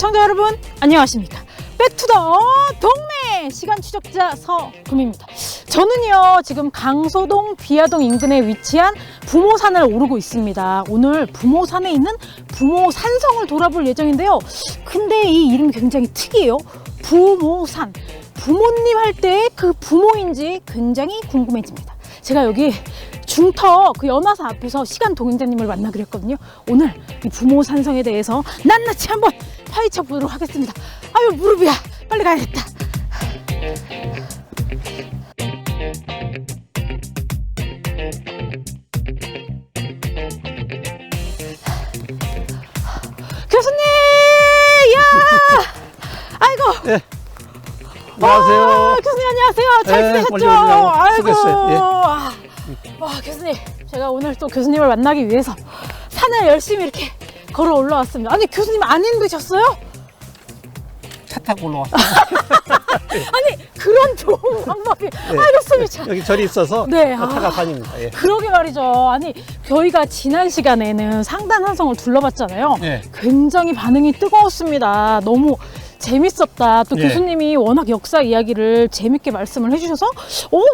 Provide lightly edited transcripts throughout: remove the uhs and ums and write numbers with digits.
시청자 여러분 안녕하십니까. 백투더 동네 시간 추적자 서금입니다. 저는요 지금 강소동 비아동 인근에 위치한 부모산을 오르고 있습니다. 오늘 부모산에 있는 부모산성을 돌아볼 예정인데요. 근데 이 이름이 굉장히 특이해요. 부모산. 부모님 할 때 그 부모인지 굉장히 궁금해집니다. 제가 여기 중터 그 연화사 앞에서 시간 동행자님을 만나기로 했거든요. 오늘 이 부모산성에 대해서 낱낱이 한번 파헤쳐 보도록 하겠습니다. 아유 무릎이야, 빨리 가야겠다. 교수님, 야, 아이고. 네. 안녕하세요. 교수님 안녕하세요. 잘 네, 지내셨죠? 아이고. 수고했어요. 예. 와 교수님, 제가 오늘 또 교수님을 만나기 위해서 산을 열심히 이렇게 걸어 올라왔습니다. 아니 교수님 안 힘드셨어요? 차 타고 올라왔어요. 아니 그런 좋은 방법이 알겠습니다. 여기 절이 있어서 네, 차가 다닙니다. 예. 그러게 말이죠. 아니 저희가 지난 시간에는 상단산성을 둘러봤잖아요. 네. 굉장히 반응이 뜨거웠습니다. 너무 재밌었다. 또 예. 교수님이 워낙 역사 이야기를 재밌게 말씀을 해주셔서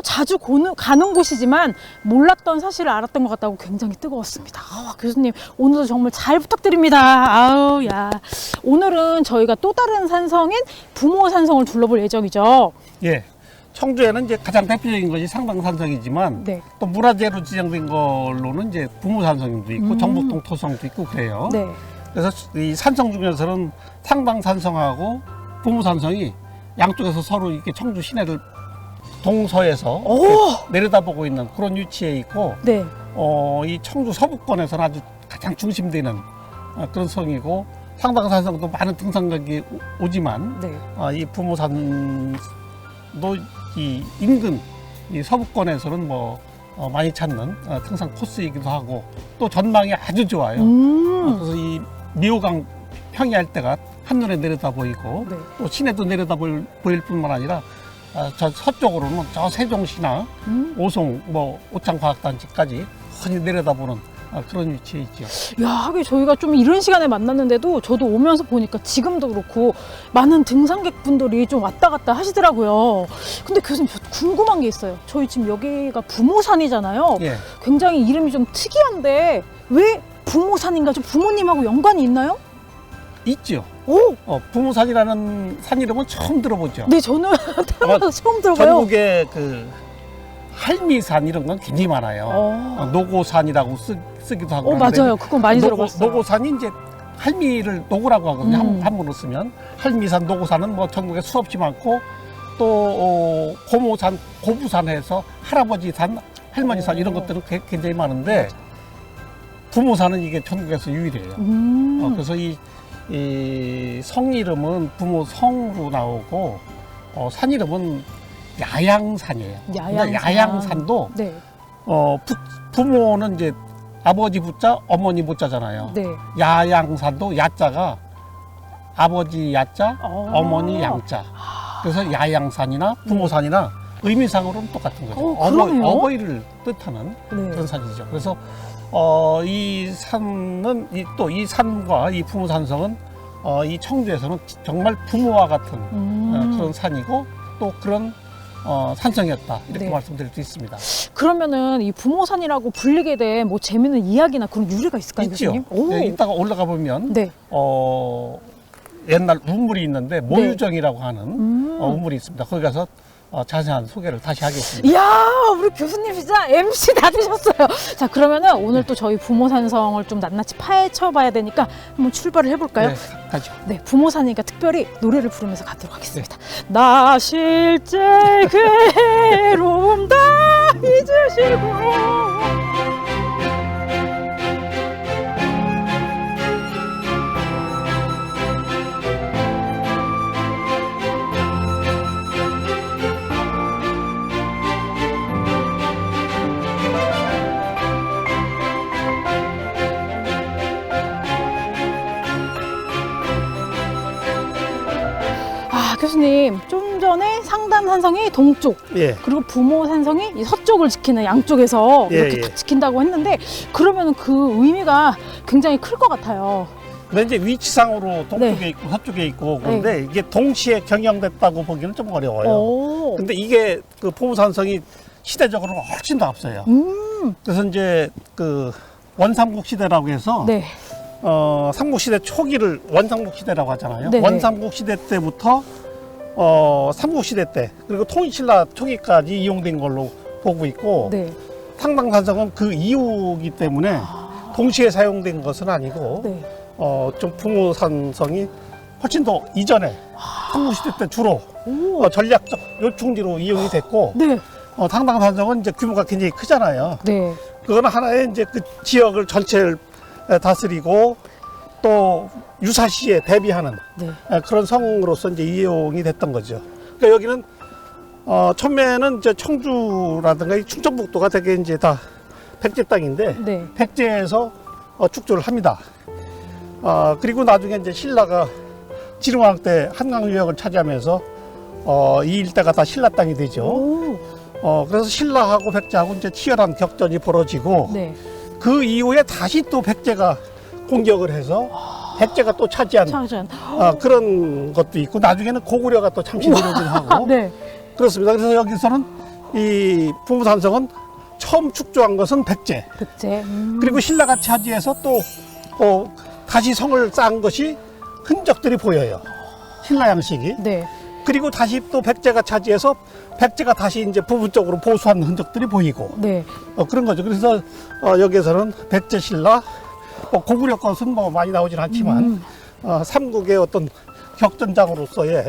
자주 가는 곳이지만 몰랐던 사실을 알았던 것 같다고 굉장히 뜨거웠습니다. 교수님 오늘도 정말 잘 부탁드립니다. 아우 야, 오늘은 저희가 또 다른 산성인 부모산성을 둘러볼 예정이죠. 예. 청주에는 이제 가장 대표적인 것이 상당산성이지만 네. 또 문화재로 지정된 걸로는 이제 부모산성도 있고 정복동 토성도 있고 그래요. 네. 그래서 이 산성 중에서는 상당산성하고 부모산성이 양쪽에서 서로 이렇게 청주 시내를 동서에서 내려다보고 있는 그런 위치에 있고, 네. 이 청주 서부권에서는 아주 가장 중심되는 그런 성이고, 상당산성도 많은 등산객이 오지만 네. 이 부모산도 이 인근 이 서부권에서는 많이 찾는 등산 코스이기도 하고 또 전망이 아주 좋아요. 그래서 이 미호강 평이할 때가 한눈에 내려다 보이고 네. 또 시내도 내려다 보일 뿐만 아니라 저 서쪽으로는 저 세종시나 오송 오창과학단지까지 훤히 내려다보는 그런 위치에 있죠. 야, 하긴 저희가 좀 이른 시간에 만났는데도 저도 오면서 보니까 지금도 그렇고 많은 등산객분들이 좀 왔다 갔다 하시더라고요. 근데 교수님, 저 궁금한 게 있어요. 저희 지금 여기가 부모산이잖아요. 예. 굉장히 이름이 좀 특이한데 왜 부모산인가? 좀 부모님하고 연관이 있나요? 있죠. 오! 부모산이라는 산 이름은 처음 들어보죠. 네, 저는 태어나서 처음 들어봐요. 전국에 그 할미산 이런 건 굉장히 많아요. 노고산이라고 쓰기도 하고. 맞아요. 그건 많이 들어봤어요. 노고산이 이제 할미를 노고라고 하거든요. 한문으로 쓰면. 할미산, 노고산은 전국에 수없이 많고 또 고모산, 고부산에서 할아버지산, 할머니산 이런 것들은 굉장히 많은데 부모산은 이게 전국에서 유일해요. 그래서 이 성 이름은 부모성으로 나오고 산 이름은 야양산이에요. 야양산도 네. 부모는 이제 아버지 부자, 어머니 모자잖아요. 네. 야양산도 야자가 아버지 야자, 어머니 양자. 그래서 야양산이나 부모산이나 의미상으로는 똑같은 거죠. 그러네요. 어버이를 뜻하는 그런 산이죠. 그래서 이 산은 또 이 산과 이 부모산성은 이 청주에서는 정말 부모와 같은 그런 산이고 또 그런 산성이었다 이렇게 말씀드릴 수 있습니다. 그러면은 이 부모산이라고 불리게 된 재밌는 이야기나 그런 유래가 있을까요, 있죠. 교수님? 네, 이따가 올라가 보면 네. 옛날 우물이 있는데 모유정이라고 하는 우물이 있습니다. 거기 가서 자세한 소개를 다시 하겠습니다. 이야, 우리 교수님 진짜 MC 다 되셨어요. 자, 그러면은 오늘 또 저희 부모산성을 좀 낱낱이 파헤쳐봐야 되니까 한번 출발을 해볼까요? 네, 가죠. 네, 부모산이니까 특별히 노래를 부르면서 가도록 하겠습니다. 나 실제 괴로움 다 잊으시고. 교수님, 좀 전에 상단산성이 동쪽, 예. 그리고 부모산성이 이 서쪽을 지키는 양쪽에서 이렇게 딱 지킨다고 했는데, 그러면 그 의미가 굉장히 클 것 같아요. 근데 이제 위치상으로 동쪽에 네. 있고 서쪽에 있고 그런데 이게 동시에 경영됐다고 보기는 좀 어려워요. 오. 근데 이게 그 포무산성이 시대적으로 훨씬 더 앞서요. 그래서 이제 그 원삼국 시대라고 해서 네. 삼국 시대 초기를 원삼국 시대라고 하잖아요. 네네. 원삼국 시대 때부터 삼국 시대 때 그리고 통일신라 초기까지 이용된 걸로 보고 있고 네. 상당산성은 그 이후이기 때문에 동시에 사용된 것은 아니고 네. 좀 부모산성이 훨씬 더 이전에 삼국 시대 때 주로 오. 전략적 요충지로 이용이 됐고 네. 상당산성은 이제 규모가 굉장히 크잖아요. 네. 그거는 하나의 이제 그 지역을 전체를 다스리고 또 유사시에 대비하는 네. 그런 성으로서 이제 이용이 됐던 거죠. 그러니까 여기는 처음에는 이제 청주라든가 이 충청북도가 되게 이제 다 백제 땅인데 네. 백제에서 축조를 합니다. 그리고 나중에 이제 신라가 지릉왕 때 한강 유역을 차지하면서 이 일대가 다 신라 땅이 되죠. 오. 그래서 신라하고 백제하고 이제 치열한 격전이 벌어지고 네. 그 이후에 다시 또 백제가 공격을 해서 백제가 또 차지한 차전. 그런 것도 있고 나중에는 고구려가 또 잠시 내려오긴 하고 네. 그렇습니다. 그래서 여기서는 이 부무산성은 처음 축조한 것은 백제 백제. 그리고 신라가 차지해서 또 다시 성을 쌓은 것이 흔적들이 보여요. 신라 양식이. 네. 그리고 다시 또 백제가 차지해서 백제가 다시 이제 부분적으로 보수한 흔적들이 보이고 네. 그런 거죠. 그래서 여기에서는 백제 신라 고구려 것은 뭐 많이 나오진 않지만 삼국의 어떤 격전장으로서의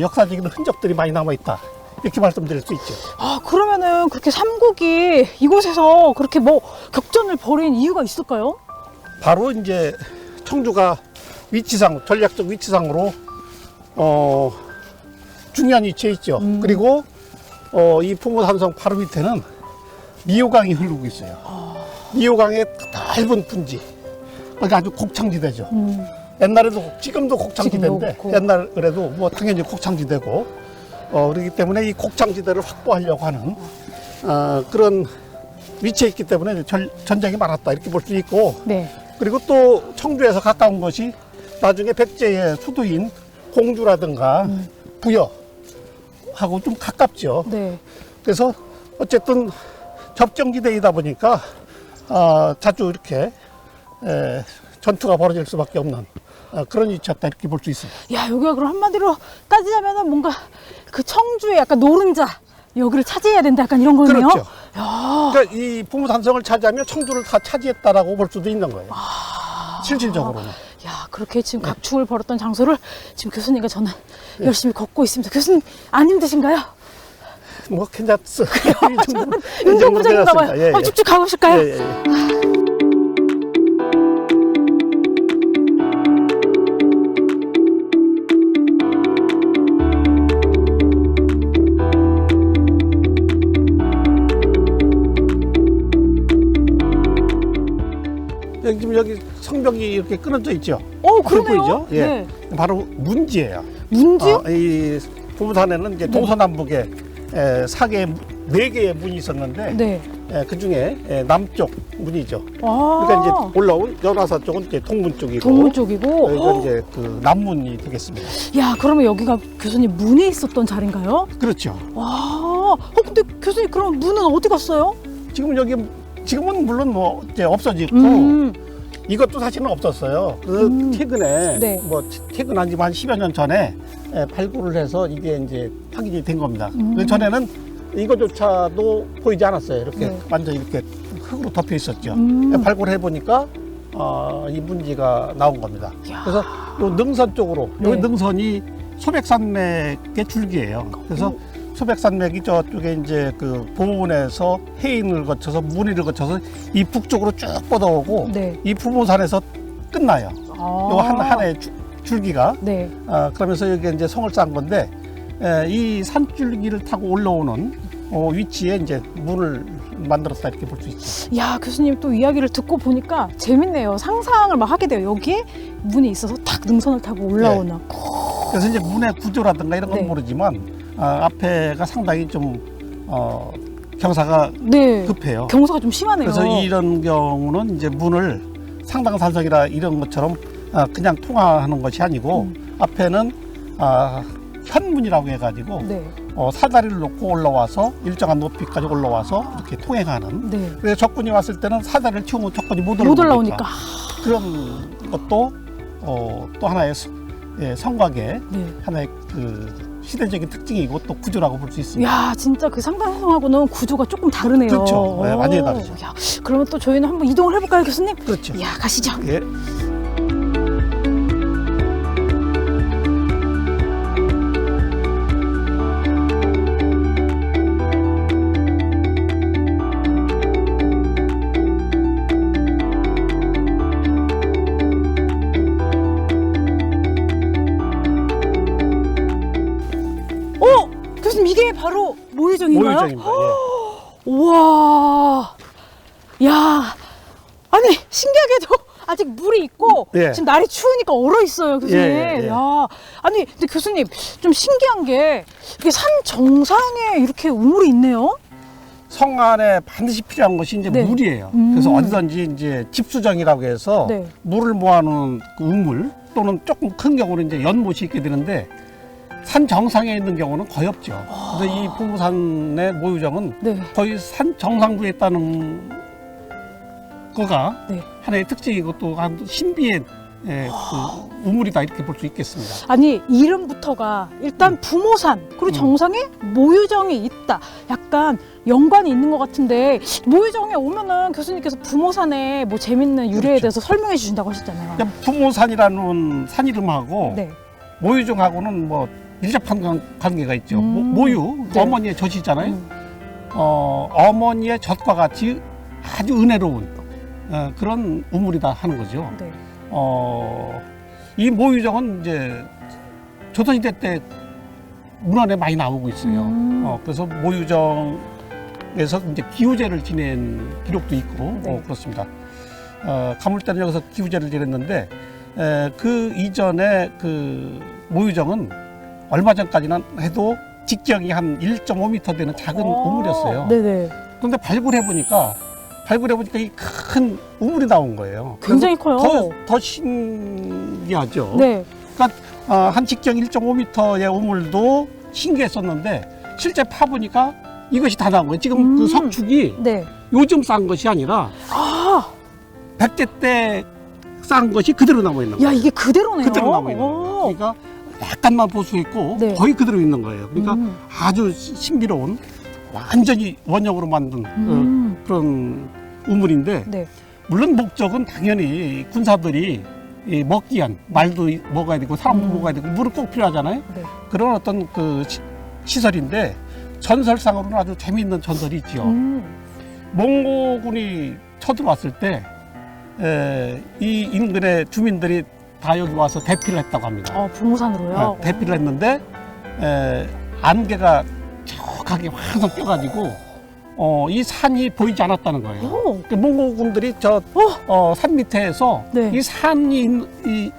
역사적인 흔적들이 많이 남아 있다. 이렇게 말씀드릴 수 있죠. 아, 그러면은 그렇게 삼국이 이곳에서 그렇게 뭐 격전을 벌인 이유가 있을까요? 바로 이제 청주가 위치상 전략적 위치상으로 중요한 위치에 있죠. 그리고 이 풍무산성 바로 밑에는 미호강이 흐르고 있어요. 미호강의 넓은 분지, 그러니까 아주 곡창지대죠. 옛날에도 지금도 곡창지대인데 지금도 옛날에도 뭐 당연히 곡창지대고 그렇기 때문에 이 곡창지대를 확보하려고 하는 그런 위치에 있기 때문에 전쟁이 많았다 이렇게 볼 수 있고 네. 그리고 또 청주에서 가까운 것이 나중에 백제의 수도인 공주라든가 부여하고 좀 가깝죠. 네. 그래서 어쨌든 접경지대이다 보니까 자주 이렇게 전투가 벌어질 수밖에 없는 그런 위치였다 이렇게 볼 수 있어요. 야, 여기가 그럼 한마디로 따지자면은 뭔가 그 청주의 약간 노른자 여기를 차지해야 된다 약간 이런 거네요. 그렇죠. 야. 그러니까 이 부무산성을 차지하면 청주를 다 차지했다라고 볼 수도 있는 거예요. 실질적으로는. 야, 그렇게 지금 각축을 벌였던 장소를 지금 교수님과 저는 열심히 걷고 있습니다. 교수님 안 힘드신가요? 뭐 괜찮았어. 이 정도는 운동부장인가 봐요. 예, 예. 쭉쭉 가보실까요? 예, 예, 예. 지금 여기 성벽이 이렇게 끊어져 있죠. 그러네요. 보이죠? 예. 네. 바로 문지예요. 문지요? 이 부무산에는 이제 네. 동서남북에 네 개의 문이 있었는데 네. 그 중에 남쪽 문이죠. 아. 그러니까 이제 올라온 연화사 쪽은 이제 동문 쪽이고 동문 쪽이고. 이건 이제 그 남문이 되겠습니다. 야, 그러면 여기가 교수님 문에 있었던 자리인가요? 그렇죠. 와. 근데 교수님 그럼 문은 어디 갔어요? 지금은 물론 뭐 이제 없어지고 이것도 사실은 없었어요. 그 최근에 네. 뭐 퇴근한 지 한 10여 년 전에 발굴을 해서 이게 이제 확인이 된 겁니다. 그 전에는 이거조차도 보이지 않았어요. 이렇게 네. 완전 이렇게 흙으로 덮여 있었죠. 발굴해 보니까 이 문지가 나온 겁니다. 이야. 그래서 요 능선 쪽으로 네. 요 능선이 소백산맥의 줄기예요. 그래서 소백산맥이 저쪽에 이제 그 보문에서 해인을 거쳐서 문의를 거쳐서 이 북쪽으로 쭉 뻗어오고 네. 이 부모산에서 끝나요. 요 하나의 줄기가. 네. 그러면서 여기 이제 성을 쌓은 건데 이 산줄기를 타고 올라오는 위치에 이제 문을 만들었다 이렇게 볼 수 있죠. 야, 교수님 또 이야기를 듣고 보니까 재밌네요. 상상을 막 하게 돼요. 여기에 문이 있어서 탁 능선을 타고 올라오나. 그래서 이제 문의 구조라든가 이런 건 네. 모르지만 앞에가 상당히 좀 경사가 네. 급해요. 경사가 좀 심하네요. 그래서 이런 경우는 이제 문을 상당산성이라 이런 것처럼 그냥 통화하는 것이 아니고 앞에는 현문이라고 해가지고 네. 사다리를 놓고 올라와서 일정한 높이까지 올라와서 이렇게 통행하는. 네. 그래서 적군이 왔을 때는 사다리를 튀우면 적군이 못 못 올라오니까 올라오니까. 그런 것도 또 하나의 성곽의 네. 하나의 그 시대적인 특징이고 또 구조라고 볼 수 있습니다. 야, 진짜 그 상당성하고는 구조가 조금 다르네요. 그렇죠. 네, 완전히 다르죠. 야, 그러면 또 저희는 한번 이동을 해볼까요, 교수님? 그렇죠. 야, 가시죠. 예. 교수님, 이게 바로 모유정인가요? 모유정입니다. 예. 우와, 야, 아니 신기하게도 아직 물이 있고 예. 지금 날이 추우니까 얼어 있어요, 교수님. 예. 야, 아니 근데 교수님 좀 신기한 게 이게 산 정상에 이렇게 우물이 있네요. 성 안에 반드시 필요한 것이 이제 네. 물이에요. 음. 그래서 어디든지 이제 집수정이라고 해서 네. 물을 모아놓은 그 우물 또는 조금 큰 경우는 이제 연못이 있게 되는데 산 정상에 있는 경우는 거의 없죠. 그래서 이 부무산의 모유정은 네. 거의 산 정상부에 있다는 거가 네. 하나의 특징이고 또 한 신비의 그 우물이다 이렇게 볼 수 있겠습니다. 아니 이름부터가 일단 부모산 그리고 정상에 모유정이 있다. 약간 연관이 있는 것 같은데 모유정에 오면은 교수님께서 부모산의 뭐 재밌는 유래에 그렇죠. 대해서 설명해 주신다고 하셨잖아요. 부모산이라는 산 이름하고 네. 모유정하고는 뭐 밀접한 관계가 있죠. 모유, 네. 어머니의 젖이잖아요. 어머니의 젖과 같이 아주 은혜로운 그런 우물이다 하는 거죠. 네. 이 모유정은 이제 조선시대 때 문헌에 많이 나오고 있어요. 그래서 모유정에서 이제 기우제를 지낸 기록도 있고 네. 그렇습니다. 가물 때는 여기서 기우제를 지냈는데 그 이전에 그 모유정은 얼마 전까지는 해도 직경이 한 1.5m 되는 작은 우물이었어요. 네네. 그런데 발굴해 보니까 이 큰 우물이 나온 거예요. 굉장히 그래서 커요. 더 신기하죠. 네. 그러니까 한 직경 1.5m의 우물도 신기했었는데 실제 파보니까 이것이 다 나온 거예요. 지금 그 석축이 네. 요즘 쌓은 것이 아니라 아, 100대 때 쌓은 것이 그대로 남아 있는 거예요. 야 이게 그대로네요. 그대로 남아 있는 거예요. 그러니까 약간만 보수했고 네. 거의 그대로 있는 거예요. 그러니까 아주 신비로운 완전히 원형으로 만든 그런 우물인데 네. 물론 목적은 당연히 군사들이 먹기 위한 말도 먹어야 되고 사람도 먹어야 되고 물은 꼭 필요하잖아요. 네. 그런 어떤 그 시설인데 전설상으로는 아주 재미있는 전설이 있죠. 몽고군이 쳐들어왔을 때 이 인근의 주민들이 다 여기 와서 대피를 했다고 합니다. 부모산으로요. 대피를 했는데 안개가 촉하게 확 껴가지고 이 산이 보이지 않았다는 거예요. 몽고군들이 산 밑에서 네. 이 산이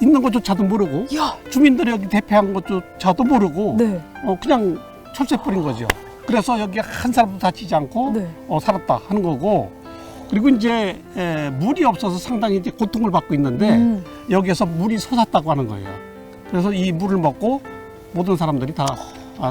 있는 것조차도 모르고 야, 주민들이 여기 대피한 것조차도 모르고 네. 그냥 철새 뿌린 거죠. 그래서 여기 한 사람도 다치지 않고 네. 살았다 하는 거고, 그리고 이제 물이 없어서 상당히 이제 고통을 받고 있는데 여기에서 물이 솟았다고 하는 거예요. 그래서 이 물을 먹고 모든 사람들이 다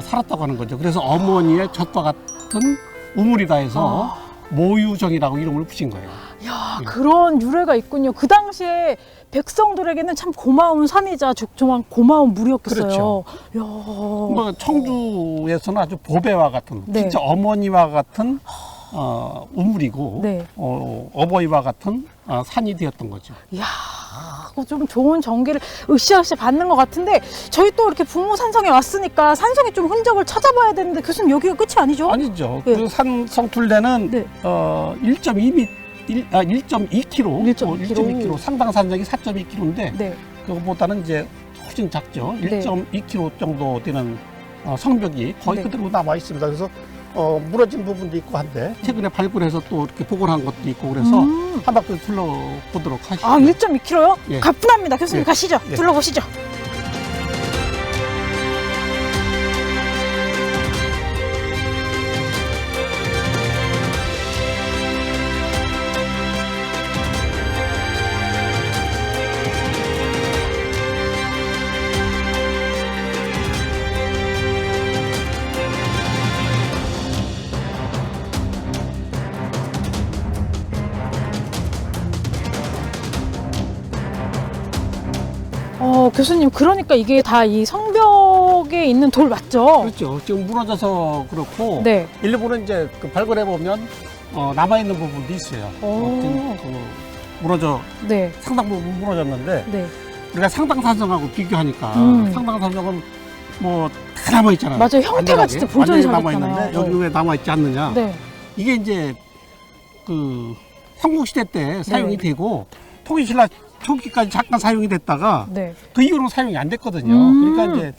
살았다고 하는 거죠. 그래서 어머니의 젖과 같은 우물이다 해서 모유정이라고 이름을 붙인 거예요. 야, 그런 유래가 있군요. 그 당시에 백성들에게는 참 고마운 산이자 정말 고마운 물이었겠어요. 그렇죠. 야. 뭐 청주에서는 아주 보배와 같은, 네. 진짜 어머니와 같은 우물이고 네. 어버이와 같은 산이 되었던 거죠. 이야, 그거 좀 좋은 전기를 으쌰으쌰 받는 것 같은데 저희 또 이렇게 부모산성에 왔으니까 산성에 좀 흔적을 찾아봐야 되는데 교수님 여기가 끝이 아니죠? 아니죠. 네. 그 산성둘레는 네. 1.2km 상당 산적이 4.2km인데 네. 그거보다는 이제 훨씬 작죠. 네. 1.2km 정도 되는 성벽이 거의 네. 그대로 남아 있습니다. 그래서 무너진 부분도 있고 한데 최근에 발굴해서 또 이렇게 복원한 것도 있고 그래서 한 바퀴 둘러보도록 하시죠. 1.2km요? 예. 가뿐합니다. 교수님 예. 가시죠. 예. 둘러보시죠. 교수님, 그러니까 이게 다 이 성벽에 있는 돌 맞죠? 그렇죠. 지금 무너져서 그렇고 네. 일부는 이제 그 발굴해 보면 남아 있는 부분도 있어요. 오. 무너져 네. 상당 부분 무너졌는데 네. 우리가 상당산성하고 비교하니까 상당산성은 뭐 다 남아 있잖아요. 맞아요. 형태가 진짜 보존이 잘 남아 됐잖아요. 있는데 여기 왜 남아 있지 않느냐? 네. 이게 이제 그 삼국시대 때 사용이 되고 통일신라 초기까지 잠깐 사용이 됐다가 네. 그 이후로는 사용이 안 됐거든요. 그러니까 이제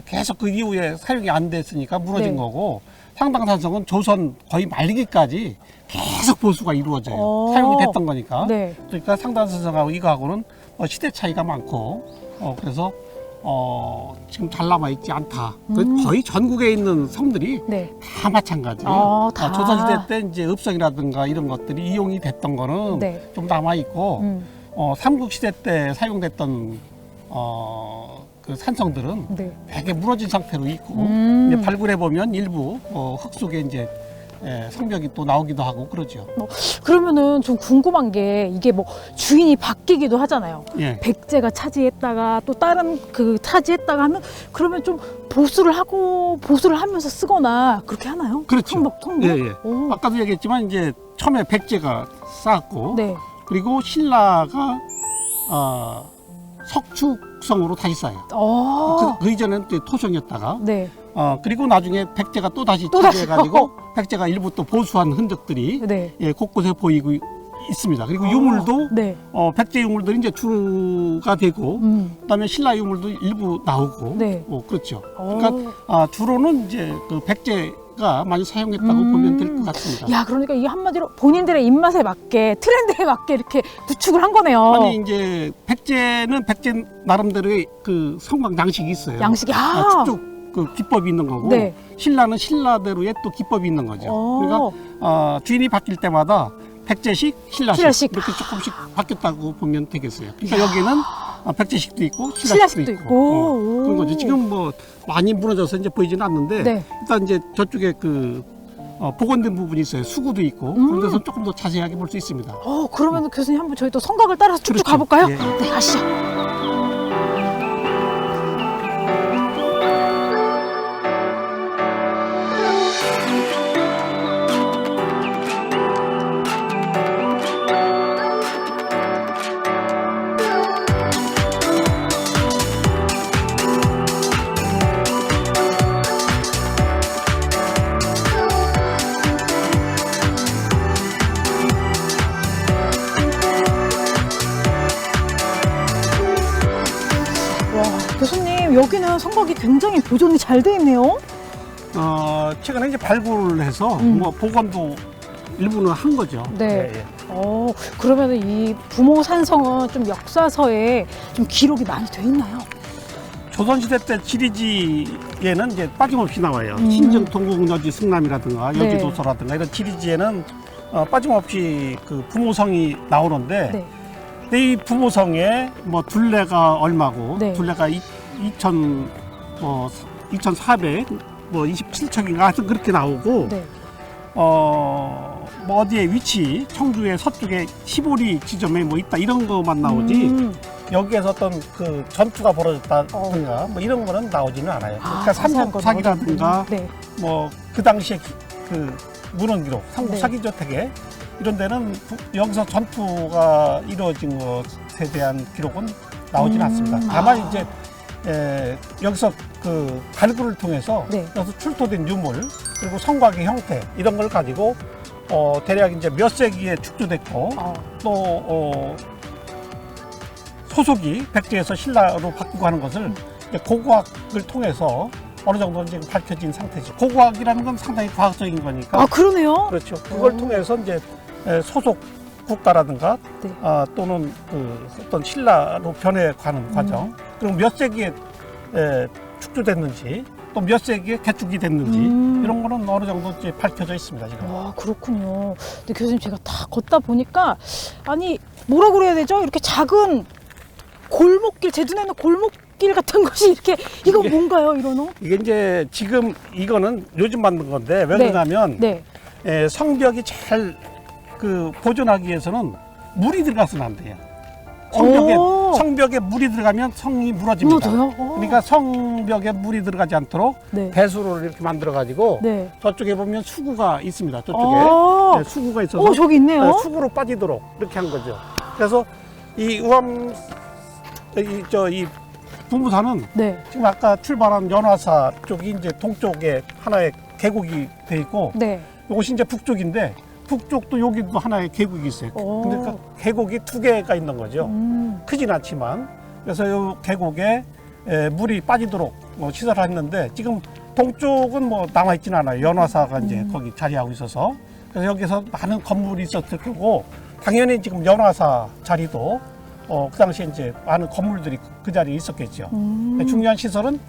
계속 그 이후에 사용이 안 됐으니까 무너진 네. 거고 상당산성은 조선 거의 말기까지 계속 보수가 이루어져요. 오. 사용이 됐던 거니까. 네. 그러니까 상당산성하고 이거하고는 시대 차이가 많고 그래서 지금 잘 남아 있지 않다. 거의 전국에 있는 성들이 네. 다 마찬가지예요. 다. 조선시대 때 이제 읍성이라든가 이런 것들이 이용이 됐던 거는 네. 좀 남아 있고 삼국시대 때 사용됐던 그 산성들은 네. 되게 무너진 상태로 있고 이제 발굴해 보면 일부 흙 속에 이제 성벽이 또 나오기도 하고 그러죠. 그러면은 좀 궁금한 게 이게 뭐 주인이 바뀌기도 하잖아요. 예. 백제가 차지했다가 또 다른 그 차지했다가 하면 그러면 좀 보수를 하면서 쓰거나 그렇게 하나요? 그렇죠. 성벽. 예, 예. 오. 아까도 얘기했지만 이제 처음에 백제가 쌓았고 네. 그리고 신라가 석축성으로 다시 쌓아요. 그 이전에는 또 토성이었다가 네. 그리고 나중에 백제가 또 다시 다시. 차지해가지고 백제가 일부 또 보수한 흔적들이 네. 곳곳에 보이고 있습니다. 그리고 유물도 네. 백제 유물들이 이제 주가 되고 그다음에 신라 유물도 일부 나오고 네. 그렇죠. 그러니까 주로는 이제 그 백제가 많이 사용했다고 보면 될 것 같습니다. 야, 그러니까 이게 한마디로 본인들의 입맛에 맞게 트렌드에 맞게 이렇게 구축을 한 거네요. 아니 이제 백제는 백제 나름대로의 그 성곽 양식이 있어요. 양식이 축적 그 기법이 있는 거고 네. 신라는 신라대로의 또 기법이 있는 거죠. 그러니까 주인이 바뀔 때마다 백제식, 신라식 이렇게 조금씩 바뀌었다고 보면 되겠어요. 그러니까 여기는 백제식도 있고 신라식도 있고 그런 거죠. 지금 뭐 많이 무너져서 이제 보이지는 않는데 네. 일단 이제 저쪽에 그 복원된 부분이 있어요. 수구도 있고 그런 데서 조금 더 자세하게 볼 수 있습니다. 그러면 교수님 한번 저희 또 성곽을 따라서 쭉쭉 그렇죠. 가볼까요? 예. 네, 가시죠. 교수님, 여기는 성곽이 굉장히 보존이 잘 돼 있네요. 최근에 이제 발굴을 해서 뭐 복원도 일부는 한 거죠. 네. 예, 예. 그러면 이 부모산성은 좀 역사서에 좀 기록이 많이 돼 있나요? 조선시대 때 지리지에는 이제 빠짐없이 나와요. 신정, 동국, 여지, 승남이라든가 네. 여지도서라든가 이런 지리지에는 빠짐없이 그 부모성이 나오는데 네. 근데 이 부모성에 뭐 둘레가 얼마고 네. 둘레가 2,400 뭐 27척인가 하여튼 그렇게 나오고 네. 뭐 어디에 위치 청주의 서쪽에 시보리 지점에 뭐 있다 이런 거만 나오지 여기에서 어떤 그 전투가 벌어졌다든가 뭐 이런 거는 나오지는 않아요. 그러니까 삼국사기라든가 네. 뭐 그 당시에 그 문헌 기록 삼국사기 저택에 이런 데는 여기서 전투가 이루어진 것에 대한 기록은 나오지는 않습니다. 다만 이제 여기서 그 발굴을 통해서 여기서 출토된 유물 그리고 성곽의 형태 이런 걸 가지고 대략 이제 몇 세기에 축조됐고 또 소속이 백제에서 신라로 바뀌고 하는 것을 이제 고고학을 통해서 어느 정도 이제 밝혀진 상태죠. 고고학이라는 건 상당히 과학적인 거니까. 그러네요. 그렇죠. 그걸 통해서 이제 소속 국가라든가 또는 그 어떤 신라로 변해가는 과정 그리고 몇 세기에 축조됐는지 또 몇 세기에 개축이 됐는지 이런 거는 어느 정도 이제 밝혀져 있습니다. 지금. 그렇군요. 근데 교수님 제가 다 걷다 보니까 아니 뭐라 그래야 되죠? 이렇게 작은 골목길 제 눈에는 골목길 같은 것이 이렇게 이거 뭔가요? 이거는? 이게 이제 지금 이거는 요즘 만든 건데 왜 그러냐면 성벽이 잘 그 보존하기 위해서는 물이 들어가서는 안 돼요. 성벽에 물이 들어가면 성이 무너집니다. 무너져요? 그러니까 성벽에 물이 들어가지 않도록 네. 배수로를 이렇게 만들어 가지고 네. 저쪽에 보면 수구가 있습니다. 저쪽에 네, 수구가 있어서 오, 저기 있네요. 네, 수구로 빠지도록 이렇게 한 거죠. 그래서 이 우암 이 부무산은 네. 지금 아까 출발한 연화사 쪽이 이제 동쪽에 하나의 계곡이 돼 있고 네. 이것이 이제 북쪽인데 북쪽도 여기도 하나의 계곡이 있어요. 오. 근데 그 계곡이 두 개가 있는 거죠. 크진 않지만 그래서 이 계곡에 물이 빠지도록 시설을 했는데 지금 동쪽은 뭐 남아 있지는 않아요. 연화사가 이제 거기 자리하고 있어서 그래서 여기서 많은 건물이 있었을 거고 당연히 지금 연화사 자리도 그 당시에 이제 많은 건물들이 그 자리에 있었겠죠. 중요한 시설은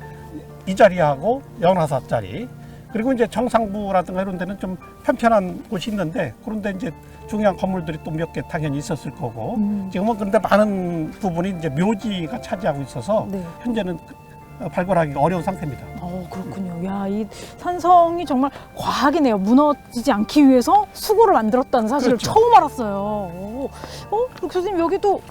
이 자리하고 연화사 자리 그리고 이제 정상부라든가 이런 데는 좀 편편한 곳이 있는데 그런데 이제 중요한 건물들이 또 몇 개 당연히 있었을 거고 지금은 그런데 많은 부분이 이제 묘지가 차지하고 있어서 네. 현재는 발굴하기가 어려운 상태입니다. 그렇군요. 야, 이 산성이 정말 과학이네요. 무너지지 않기 위해서 수고를 만들었다는 사실을 그렇죠. 처음 알았어요. 교수님 여기도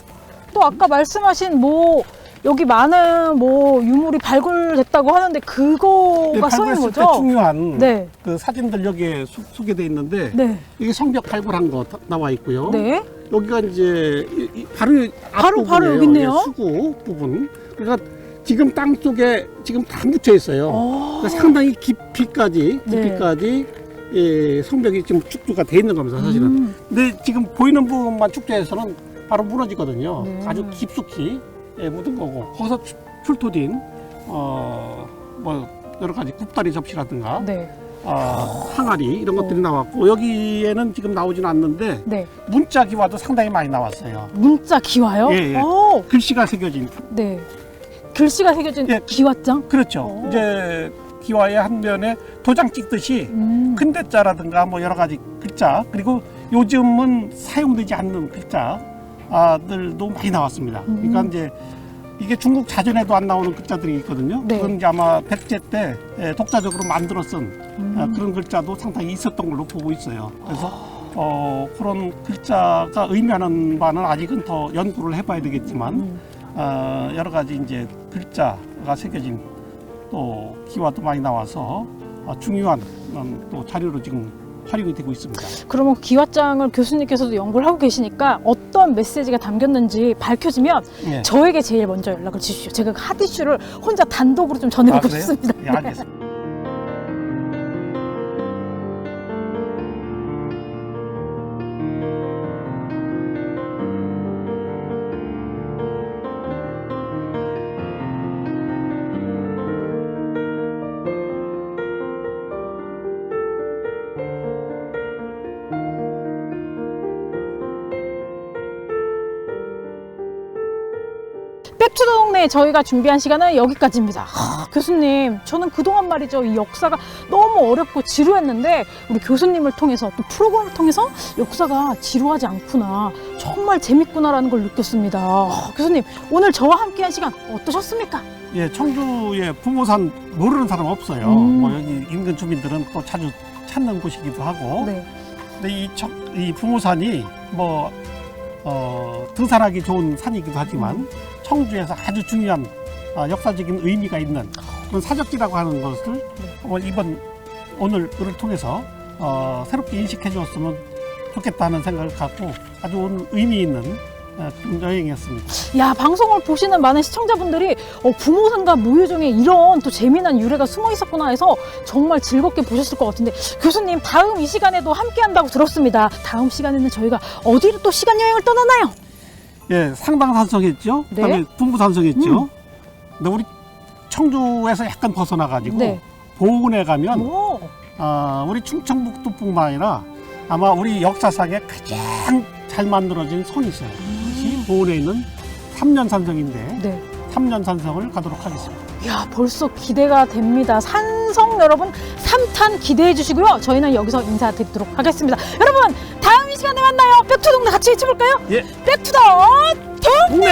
또 아까 말씀하신 뭐 여기 많은 뭐 유물이 발굴됐다고 하는데 그거가 써있는 발굴했을 때 거죠? 중요한 네. 그 사진들 여기에 소개되어 있는데 네. 이게 성벽 발굴한 거 나와 있고요. 네. 여기가 이제 바로 바로 앞부분이에요. 여기 있네요. 예, 수구 부분. 그러니까 지금 땅 속에 지금 다 묻혀 있어요. 그러니까 상당히 깊이까지 예, 성벽이 지금 축조가 돼 있는 겁니다, 사실은. 근데 지금 보이는 부분만 축조해서는 바로 무너지거든요. 네. 아주 깊숙이 묻은 거고 거기서 출토된 뭐 여러 가지 굽다리 접시라든가 네. 항아리 이런 것들이 나왔고 여기에는 지금 나오지는 않는데 네. 문자 기와도 상당히 많이 나왔어요. 문자 기와요? 예, 예. 오. 글씨가 새겨진 네. 글씨가 새겨진 예. 기와장? 그렇죠. 이제 기와의 한 면에 도장 찍듯이 큰대자라든가 뭐 여러 가지 글자 그리고 요즘은 사용되지 않는 글자들도 많이 나왔습니다. 그러니까 이제 이게 중국 자전에도 안 나오는 글자들이 있거든요. 네. 그건 이제 아마 백제 때 독자적으로 만들어 쓴 그런 글자도 상당히 있었던 걸로 보고 있어요. 그래서 그런 글자가 의미하는 바는 아직은 더 연구를 해봐야 되겠지만 여러 가지 이제 글자가 새겨진 또 기와도 많이 나와서 중요한 또 자료로 지금 활용이 되고 있습니다. 그러면 기와장을 교수님께서도 연구를 하고 계시니까 어떤 메시지가 담겼는지 밝혀지면 예. 저에게 제일 먼저 연락을 주십시오. 제가 그 핫 이슈를 혼자 단독으로 좀 전해보고 그래요? 싶습니다. 예, 알겠습니다. 백투더 동네 저희가 준비한 시간은 여기까지입니다. 교수님, 저는 그동안 말이죠. 이 역사가 너무 어렵고 지루했는데 우리 교수님을 통해서 또 프로그램을 통해서 역사가 지루하지 않구나. 정말 재밌구나라는 걸 느꼈습니다. 교수님, 오늘 저와 함께한 시간 어떠셨습니까? 예, 청주의 부모산 모르는 사람 없어요. 뭐 여기 인근 주민들은 또 자주 찾는 곳이기도 하고. 네. 근데 이 부모산이 뭐 등산하기 좋은 산이기도 하지만 청주에서 아주 중요한 역사적인 의미가 있는 그런 사적지라고 하는 것을 오늘을 통해서 새롭게 인식해 주었으면 좋겠다는 생각을 갖고 아주 오늘 의미 있는 그런 여행이었습니다. 야, 방송을 보시는 많은 시청자분들이 부모산과 무예종에 이런 또 재미난 유래가 숨어 있었구나 해서 정말 즐겁게 보셨을 것 같은데 교수님, 다음 이 시간에도 함께 한다고 들었습니다. 다음 시간에는 저희가 어디로 또 시간 여행을 떠나나요? 예, 상당산성했죠. 네. 그다음에 분부산성했죠. 근데 우리 청주에서 약간 벗어나 가지고 네. 보은에 가면 오. 우리 충청북도뿐만 아니라 아마 우리 역사상에 가장 잘 만들어진 성이 있어요. 그것이 보은에 있는 삼년산성인데 네. 삼년산성을 가도록 하겠습니다. 야, 벌써 기대가 됩니다. 산성 여러분 3탄 기대해 주시고요. 저희는 여기서 인사드리도록 하겠습니다. 여러분, 다음 이 시간에 만나요. 백투더 동네 같이 외쳐볼까요? 예. 백투더 동네!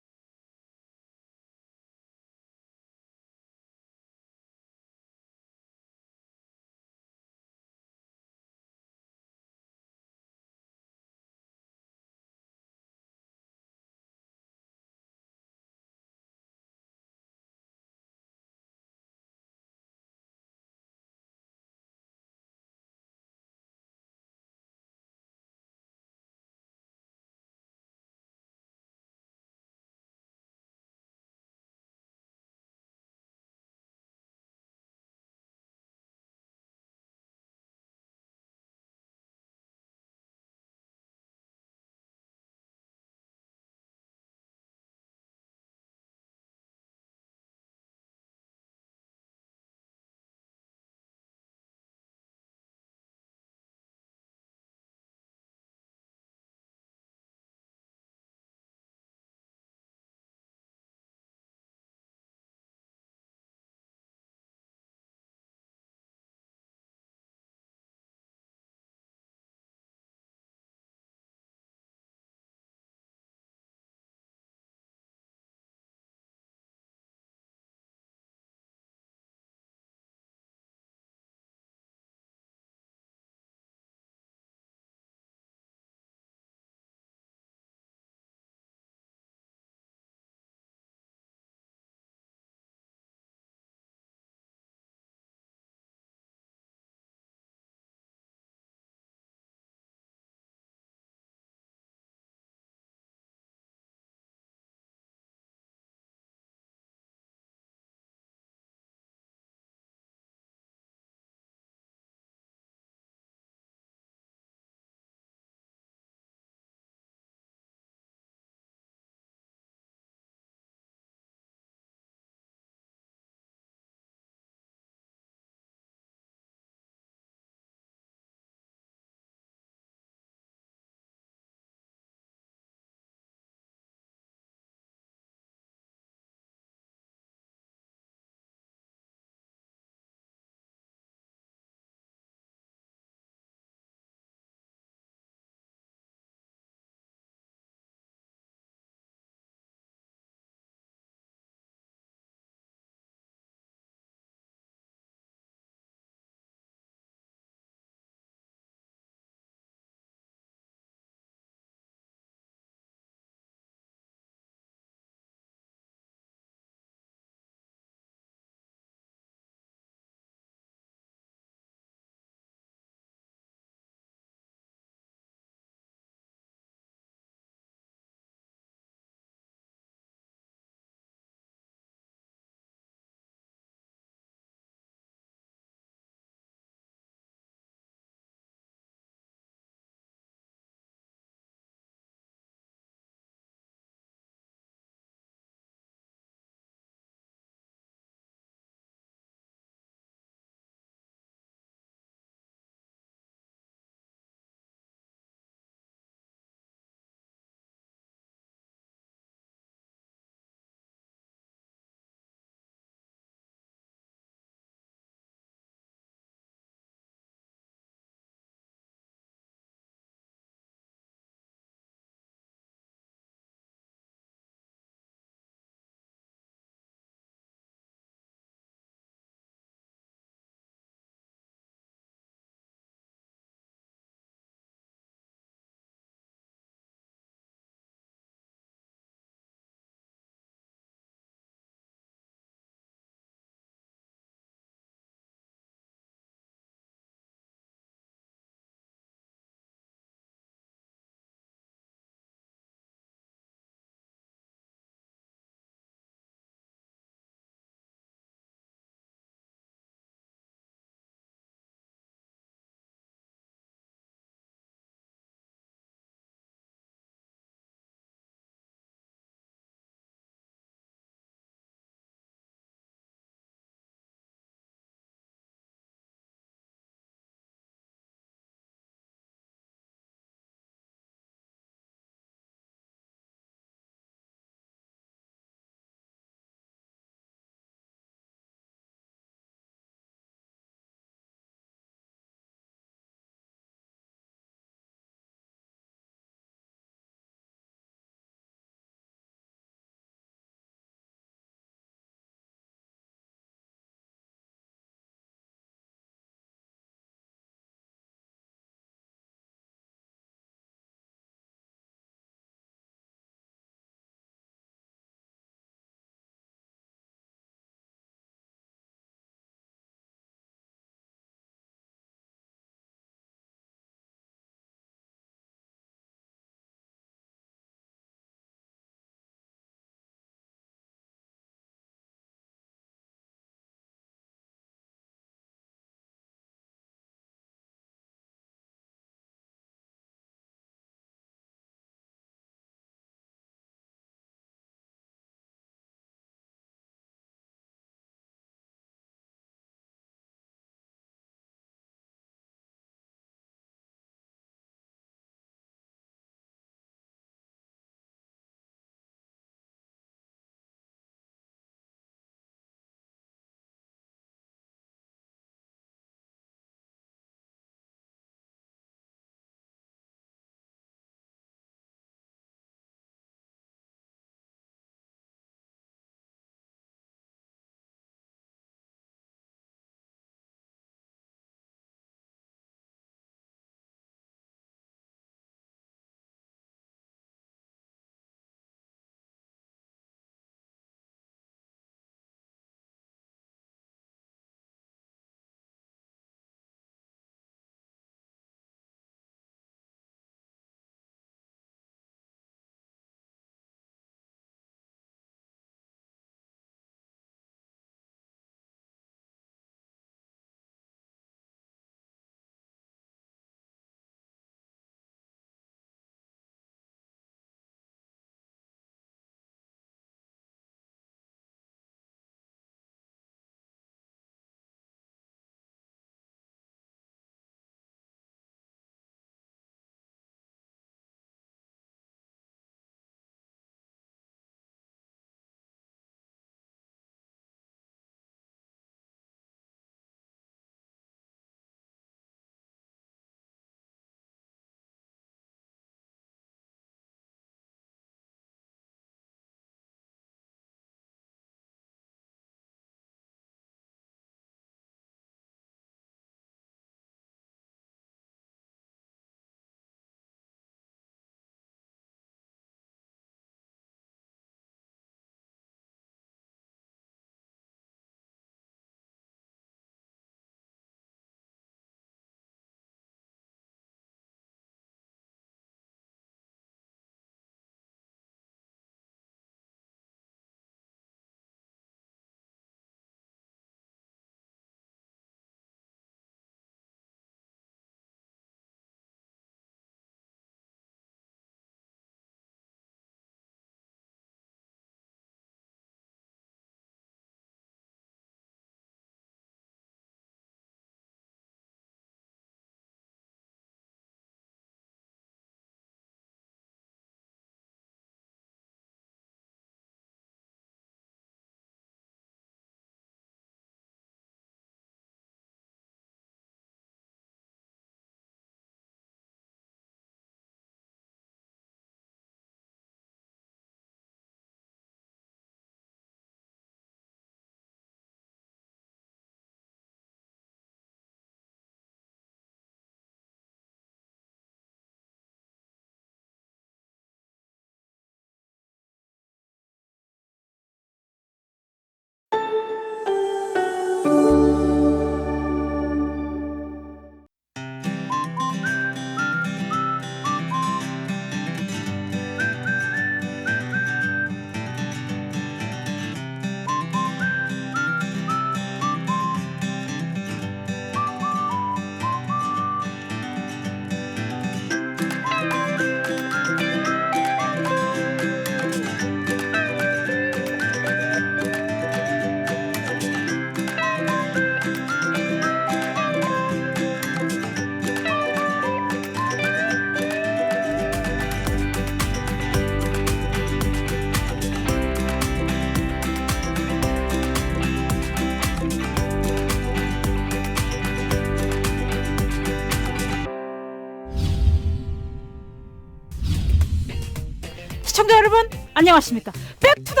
시청자 여러분 안녕하십니까. 백투더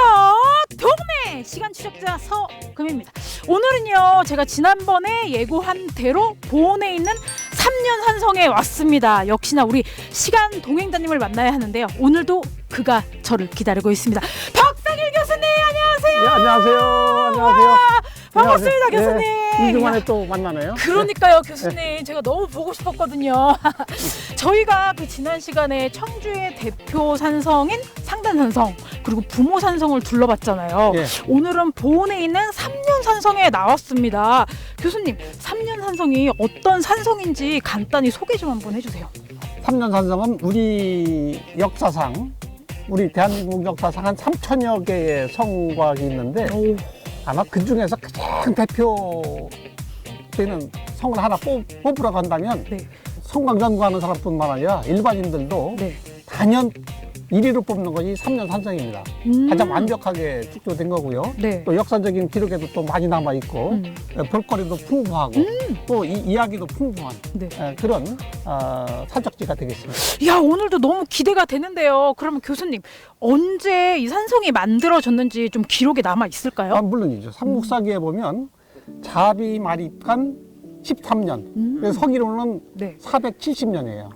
동네 시간 추적자 서금입니다. 오늘은요 제가 지난번에 예고한 대로 보온에 있는 3년 산성에 왔습니다. 역시나 우리 시간 동행자님을 만나야 하는데요. 오늘도 그가 저를 기다리고 있습니다. 박상일 교수님 안녕하세요. 네, 안녕하세요. 안녕하세요. 반갑습니다. 안녕하세요. 교수님. 네, 2주 만에 또 만나네요. 그러니까요 교수님 제가 너무 보고 싶었거든요. 저희가 그 지난 시간에 청주의 대표 산성인 상단산성 그리고 부모산성을 둘러봤잖아요. 예. 오늘은 보온에 있는 3년 산성에 나왔습니다. 교수님 3년 산성이 어떤 산성인지 간단히 소개 좀 한번 해주세요. 3년 산성은 우리 역사상, 우리 대한민국 역사상 한 3천여 개의 성곽이 있는데 오. 아마 그 중에서 가장 대표되는 성을 하나 뽑으라고 한다면 네. 성곽 연구하는 사람뿐만 아니라 일반인들도 네. 단연 1위로 뽑는 것이 3년 산성입니다. 가장 완벽하게 축조된 거고요. 네. 또 역사적인 기록에도 또 많이 남아있고 볼거리도 풍부하고 또 이 이야기도 풍부한 네. 그런 산적지가 되겠습니다. 야 오늘도 너무 기대가 되는데요. 그러면 교수님 언제 이 산성이 만들어졌는지 좀 기록에 남아 있을까요? 물론이죠. 삼국사기에 보면 자비 말입간 13년, 그래서 서기로는 네. 470년이에요.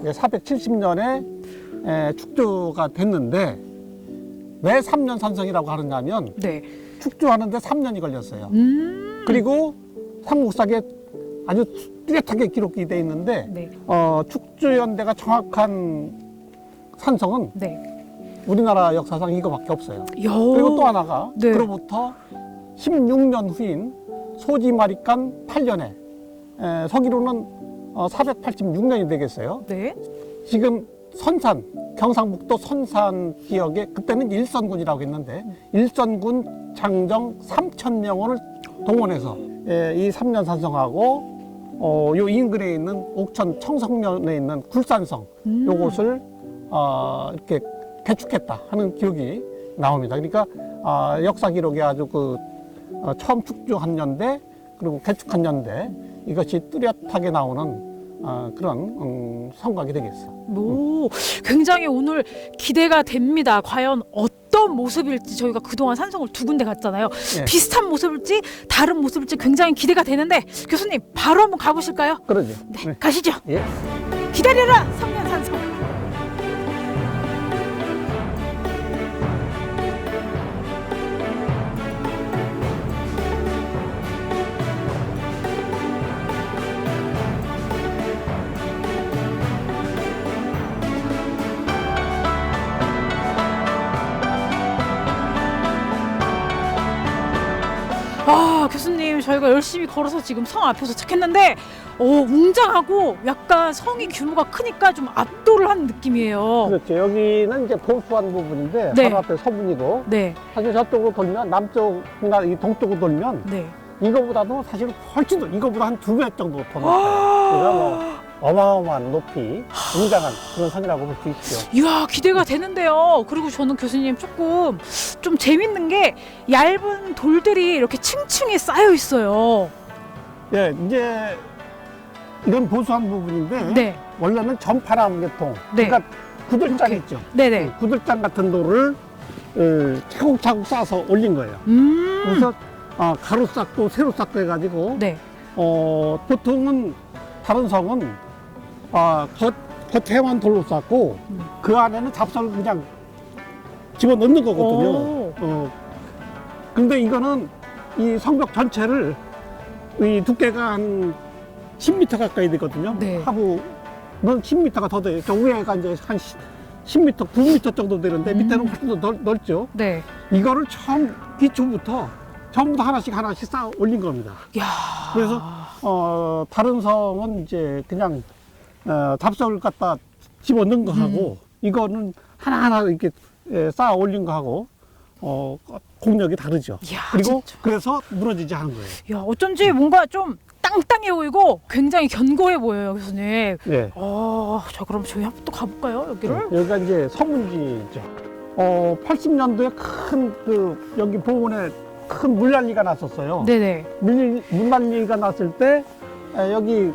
470년에 축조가 됐는데 왜 3년 산성이라고 하느냐면 네. 축조하는데 3년이 걸렸어요. 그리고 삼국사기에 아주 뚜렷하게 기록이 돼 있는데 네. 축조연대가 정확한 산성은 네. 우리나라 역사상 이거밖에 없어요. 요. 그리고 또 하나가 네. 그로부터 16년 후인 소지말입간 8년에 서기로는 486년이 되겠어요. 네. 지금 선산, 경상북도 선산 지역에 그때는 일선군이라고 했는데 일선군 장정 3,000명을 동원해서 이 3년 산성하고 요 인근에 있는 옥천 청성면에 있는 굴산성 요것을 이렇게 개축했다 하는 기록이 나옵니다. 그러니까 역사 기록에 아주 처음 축조한 년대 그리고 개축한 년대 이것이 뚜렷하게 나오는 그런 성곽이 되겠어. 오, 굉장히 오늘 기대가 됩니다. 과연 어떤 모습일지 저희가 그동안 산성을 두 군데 갔잖아요. 예. 비슷한 모습일지 다른 모습일지 굉장히 기대가 되는데 교수님 바로 한번 가보실까요? 그러죠. 네, 가시죠. 예. 기다려라 3년 산성. 교수님 저희가 열심히 걸어서 지금 성 앞에서 도착했는데 웅장하고 약간 성이 규모가 크니까 좀 압도를 하는 느낌이에요. 그렇죠. 여기는 이제 보수한 부분인데 네. 바로 앞에 서문이고 네. 사실 저쪽으로 돌면 남쪽이나 이 동쪽으로 돌면 네. 이거보다도 사실 훨씬 더 이거보다 한 2배 정도 더 높아요. 그래서 뭐 어마어마한 높이 웅장한 그런 산이라고 볼 수 있죠. 이야 기대가 되는데요. 그리고 저는 교수님 조금 좀 재밌는 게 얇은 돌들이 이렇게 층층이 쌓여 있어요. 예, 이제 이건 보수한 부분인데 네. 원래는 전파람 계통, 네. 그러니까 구들장 이렇게. 있죠. 네네. 구들장 같은 돌을 차곡차곡 쌓아서 올린 거예요. 그래서 가로 쌓고 세로 쌓고 해가지고 네. 보통은 다른 성은 겉에만 돌로 쌓고 그 안에는 잡석을 그냥 집어넣는 거거든요. 근데 이거는 이 성벽 전체를 이 두께가 한 10m 가까이 되거든요. 네. 하부는 10m가 더 돼요. 저 위에가 이제 한 10m, 9m 정도 되는데 밑에는 훨씬 더 넓죠. 네. 이거를 처음 기초부터 전부 다 하나씩 쌓아 올린 겁니다. 야. 그래서 다른 성은 이제 그냥 잡석을 갖다 집어넣은 거 하고 이거는 하나하나 이렇게 쌓아 올린 거 하고 공력이 다르죠. 이야, 그리고 진짜. 그래서 무너지지 않은 거예요. 야 어쩐지 뭔가 좀 땅땅해 보이고 굉장히 견고해 보여요, 교수님. 네. 자 그럼 저희 한번 또 가볼까요, 여기를? 여기가 이제 서문지죠. 80년도에 여기 보훈에 큰 물난리가 났었어요. 네네. 물난리가 났을 때 여기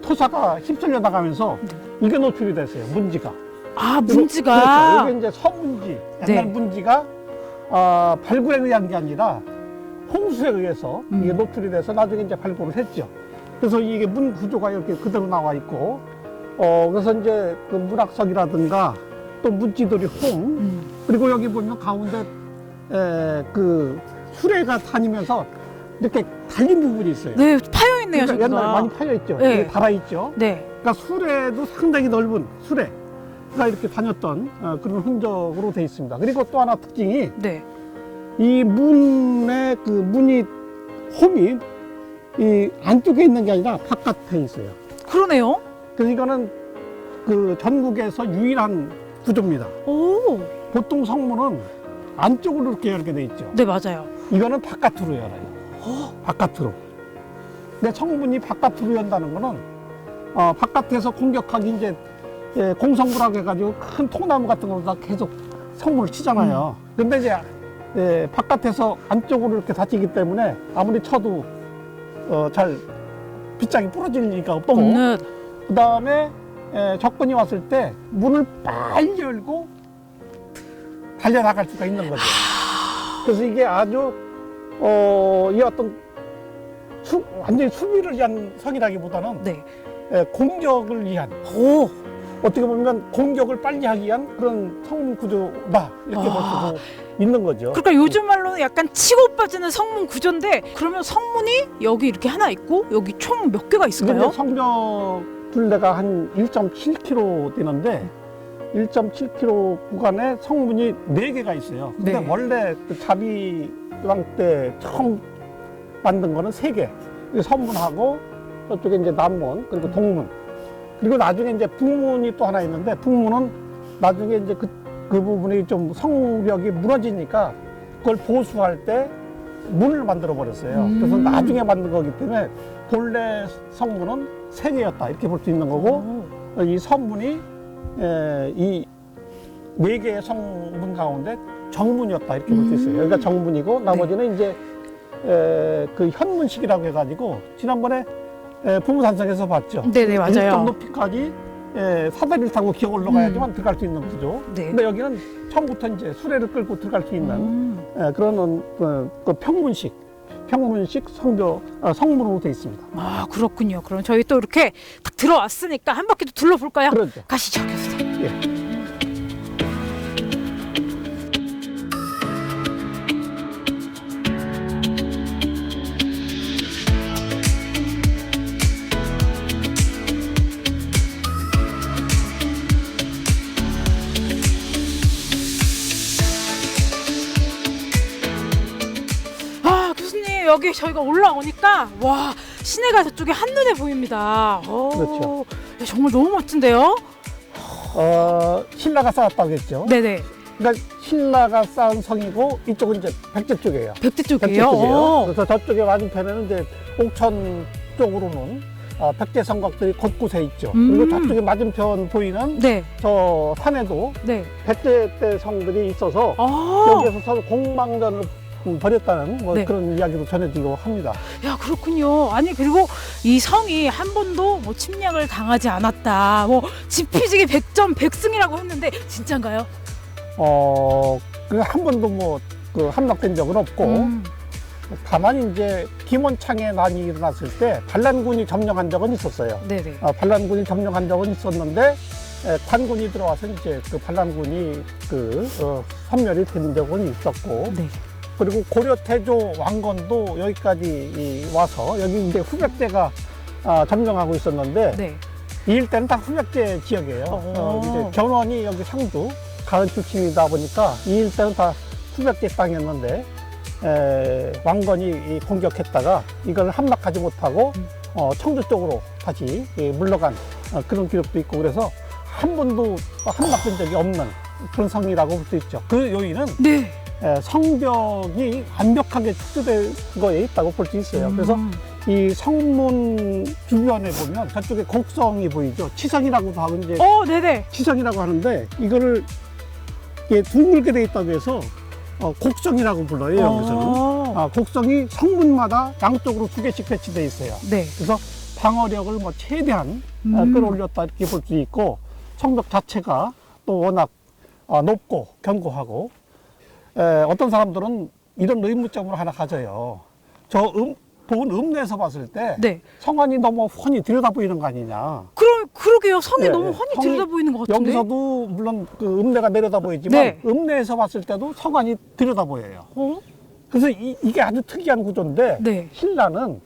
토사가 휩쓸려 나가면서 이게 노출이 됐어요. 문지가. 아, 그리고- 문지가. 그렇죠. 이게 이제 서문지. 네. 옛날 문지가 발굴에 의한 게 아니라 홍수에 의해서 이게 노출이 돼서 나중에 이제 발굴을 했죠. 그래서 이게 문 구조가 이렇게 그대로 나와 있고, 그래서 이제 그 문학석이라든가 또 문지돌이 홍, 그리고 여기 보면 가운데 그 수레가 다니면서 이렇게 달린 부분이 있어요. 네, 파여 있네요, 그러니까 옛날에 저기가. 많이 파여 있죠. 네. 이게 달아 있죠. 네. 그러니까 수레도 상당히 넓은 수레가 이렇게 다녔던 그런 흔적으로 되어 있습니다. 그리고 또 하나 특징이 네. 이 문의 그 문이 홈이 이 안쪽에 있는 게 아니라 바깥에 있어요. 그러네요. 그래서 이거는 그 전국에서 유일한 구조입니다. 오. 보통 성문은 안쪽으로 이렇게 열게 돼 있죠. 네, 맞아요. 이거는 바깥으로 열어요. 바깥으로. 근데 성문이 바깥으로 연다는 거는 바깥에서 공격하기 이제 공성부라고 해가지고 큰 통나무 같은 거다 계속 성문을 치잖아요. 근데 이제 바깥에서 안쪽으로 이렇게 닫히기 때문에 아무리 쳐도 잘 빗장이 부러질 리가 없고, 없는. 그 다음에 적군이 왔을 때 문을 빨리 열고 달려나갈 수가 있는 거죠. 그래서 이게 아주 이 어떤 완전히 수비를 위한 성이라기보다는 네. 공격을 위한, 오. 어떻게 보면 공격을 빨리 하기 위한 그런 성문 구조다, 이렇게 볼 수도 있는 거죠. 그러니까 요즘 말로는 약간 치고 빠지는 성문 구조인데, 그러면 성문이 여기 이렇게 하나 있고 여기 총 몇 개가 이게 있을까요? 이제 성벽 둘레가 한 1.7km 되는데 1.7km 구간에 성문이 4개가 있어요. 근데 네. 원래 그 자비왕 때 처음 만든 거는 3개. 서문하고 저쪽에 이제 남문, 그리고 동문. 그리고 나중에 이제 북문이 또 하나 있는데, 북문은 나중에 이제 그 부분이 좀 성벽이 무너지니까 그걸 보수할 때 문을 만들어 버렸어요. 그래서 나중에 만든 거기 때문에 본래 성문은 3개였다, 이렇게 볼 수 있는 거고, 이 성문이 이 4개의 성문 가운데 정문이었다, 이렇게 볼 수 있어요. 여기가 정문이고 나머지는 이제 그 현문식이라고 해가지고 지난번에 부무산성에서 봤죠. 네네, 맞아요. 일정 높이까지 사다리를 타고 기어 올라가야지만 들어갈 수 있는 구조. 네. 근데 여기는 처음부터 이제 수레를 끌고 들어갈 수 있는 그런 그 평문식 성문으로 되어 있습니다. 아, 그렇군요. 그럼 저희 또 이렇게 딱 들어왔으니까 한 바퀴 도 둘러볼까요? 그렇죠. 가시죠, 교수님. 예. 아, 교수님, 여기 저희가 올라오니까 와, 시내가 저쪽에 한눈에 보입니다. 오, 그렇죠. 야, 정말 너무 멋진데요? 신라가 쌓았다고 했죠. 네네. 그러니까 신라가 쌓은 성이고 이쪽은 이제 백제 쪽이에요. 백제 백제 쪽이에요? 쪽이에요. 오. 그래서 저쪽에 맞은편에는 이제 옥천 쪽으로는 백제 성곽들이 곳곳에 있죠. 그리고 저쪽에 맞은편 보이는 네. 저 산에도 네. 백제 때 성들이 있어서 아, 여기에서 서로 공방전을 벌였다는 뭐 네. 그런 이야기도 전해지고 합니다. 야, 그렇군요. 아니, 그리고 이 성이 한 번도 뭐 침략을 당하지 않았다. 뭐 지피지기 100점 100승이라고 했는데 진짠가요? 그 한 번도 뭐 그 함락된 적은 없고 다만 이제 김원창의 난이 일어났을 때 반란군이 점령한 적은 있었어요. 네네. 반란군이 점령한 적은 있었는데 관군이 들어와서 이제 그 반란군이 섬멸이 된 적은 있었고, 네. 그리고 고려 태조 왕건도 여기까지 와서 여기 이제 후백제가 점령하고 있었는데 네. 이 일대는 다 후백제 지역이에요. 이제 견원이 여기 상주 가은 출신이다 보니까 이 일대는 다 후백제 땅이었는데 왕건이 공격했다가 이걸 함락하지 못하고 청주 쪽으로 다시 물러간 그런 기록도 있고, 그래서 한 번도 함락된 적이 없는 그런 성이라고 볼 수 있죠. 그 요인은 네. 성벽이 완벽하게 축소된 거에 있다고 볼 수 있어요. 그래서 이 성문 주변에 보면 저쪽에 곡성이 보이죠. 치성이라고도 하고 이제 네네. 치성이라고 하는데 이거를 둥글게 돼 있다고 해서 곡성이라고 불러요. 여기서는 곡성이 성문마다 양쪽으로 2개씩 배치되어 있어요. 네. 그래서 방어력을 뭐 최대한 끌어올렸다 이렇게 볼 수 있고, 성벽 자체가 또 워낙 높고 견고하고 어떤 사람들은 이런 의문점을 하나 가져요. 저 본 읍내에서 봤을 때 네. 성안이 너무 훤히 들여다 보이는 거 아니냐. 그러게요. 성이 네, 너무 네. 훤히 성이 들여다 보이는 것 같은데. 여기서도 물론 그 읍내가 내려다 보이지만 네. 읍내에서 봤을 때도 성안이 들여다 보여요. 어? 그래서 이게 아주 특이한 구조인데 네. 신라는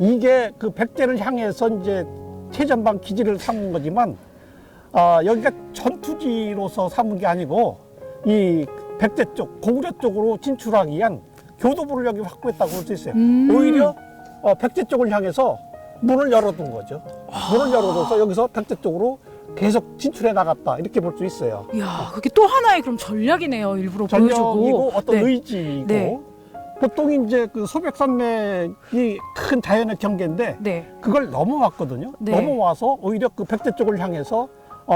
이게 그 백제를 향해서 이제 최전방 기지를 삼은 거지만 여기가 전투지로서 삼은 게 아니고 이 백제 쪽 고구려 쪽으로 진출하기 위한 교도부를 여기 확보했다고 볼 수 있어요. 오히려 백제 쪽을 향해서 문을 열어둔 거죠. 문을 열어둬서 여기서 백제 쪽으로 계속 진출해 나갔다 이렇게 볼 수 있어요. 이야, 그게 또 하나의 그럼 전략이네요. 일부러 전력이고 보여주고. 어떤 네. 의지이고 네. 보통 이제 그 소백산맥이 큰 자연의 경계인데 네. 그걸 넘어왔거든요. 네. 넘어와서 오히려 그 백제 쪽을 향해서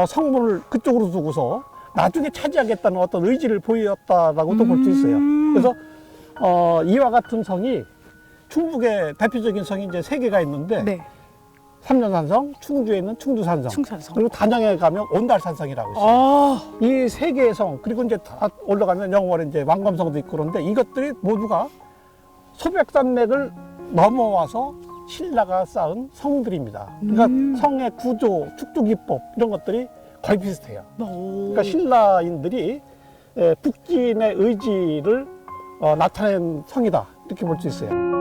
성문을 그쪽으로 두고서 나중에 차지하겠다는 어떤 의지를 보였다라고도 볼 수 있어요. 그래서 이와 같은 성이 충북의 대표적인 성이 이제 세 개가 있는데 네. 삼년산성, 충주에 있는 충주산성, 충산성. 그리고 단양에 가면 온달산성이라고 있어요. 아, 이 세 개의 성, 그리고 이제 다 올라가면 영월에 이제 왕검성도 있고 그런데 이것들이 모두가 소백산맥을 넘어와서 신라가 쌓은 성들입니다. 그러니까 성의 구조, 축조 기법 이런 것들이 거의 비슷해요. 그러니까 신라인들이 북진의 의지를 나타낸 성이다 이렇게 볼 수 있어요.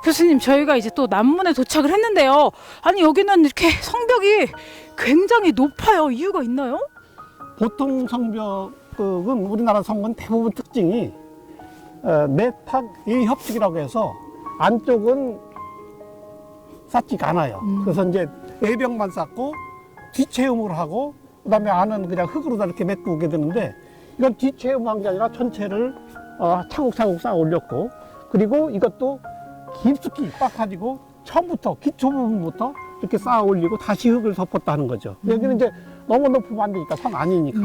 교수님, 저희가 이제 또 남문에 도착을 했는데요. 아니, 여기는 이렇게 성벽이 굉장히 높아요. 이유가 있나요? 보통 성벽은 우리나라 성은 대부분 특징이 내탁 예협축이라고 해서 안쪽은 쌓지가 않아요. 그래서 이제 외벽만 쌓고 뒷체음을 하고 그다음에 안은 그냥 흙으로 다 이렇게 메꾸게 되는데 이건 뒷체음한 게 아니라 전체를 차곡차곡 쌓아 올렸고 그리고 이것도 깊숙이 빡가지고 처음부터 기초 부분부터 이렇게 쌓아 올리고 다시 흙을 덮었다는 거죠. 여기는 이제 너무 높으면 안 되니까 성 아니니까.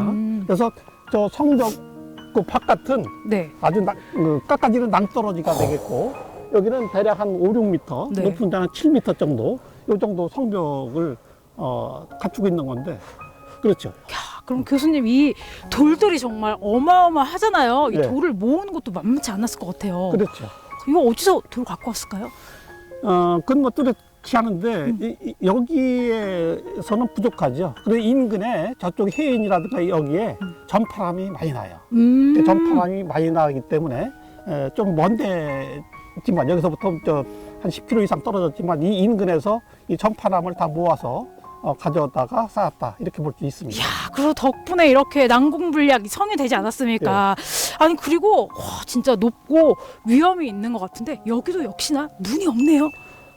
그래서 저 성벽 그 바깥은 네. 아주 깎아지는 낭떠러지가 되겠고 여기는 대략 한 5, 6m, 네. 높은 데는 7m 정도, 이 정도 성벽을 갖추고 있는 건데 그렇죠. 야, 그럼 교수님, 이 돌들이 정말 어마어마하잖아요. 이 네. 돌을 모으는 것도 만만치 않았을 것 같아요. 그렇죠. 이거 어디서 돌 갖고 왔을까요? 그건 뭐 뚜렷이 하는데 여기에서는 부족하죠. 그리고 인근에 저쪽 해인이라든가 여기에 전파람이 많이 나요. 전파람이 많이 나기 때문에 좀 먼데지만 여기서부터 한 10km 이상 떨어졌지만 이 인근에서 이 전파람을 다 모아서 가져다가 쌓았다 이렇게 볼 수 있습니다. 이야, 그리고 덕분에 이렇게 난공불락 성이 되지 않았습니까? 아니, 그리고 진짜 높고 위험이 있는 것 같은데 여기도 역시나 문이 없네요.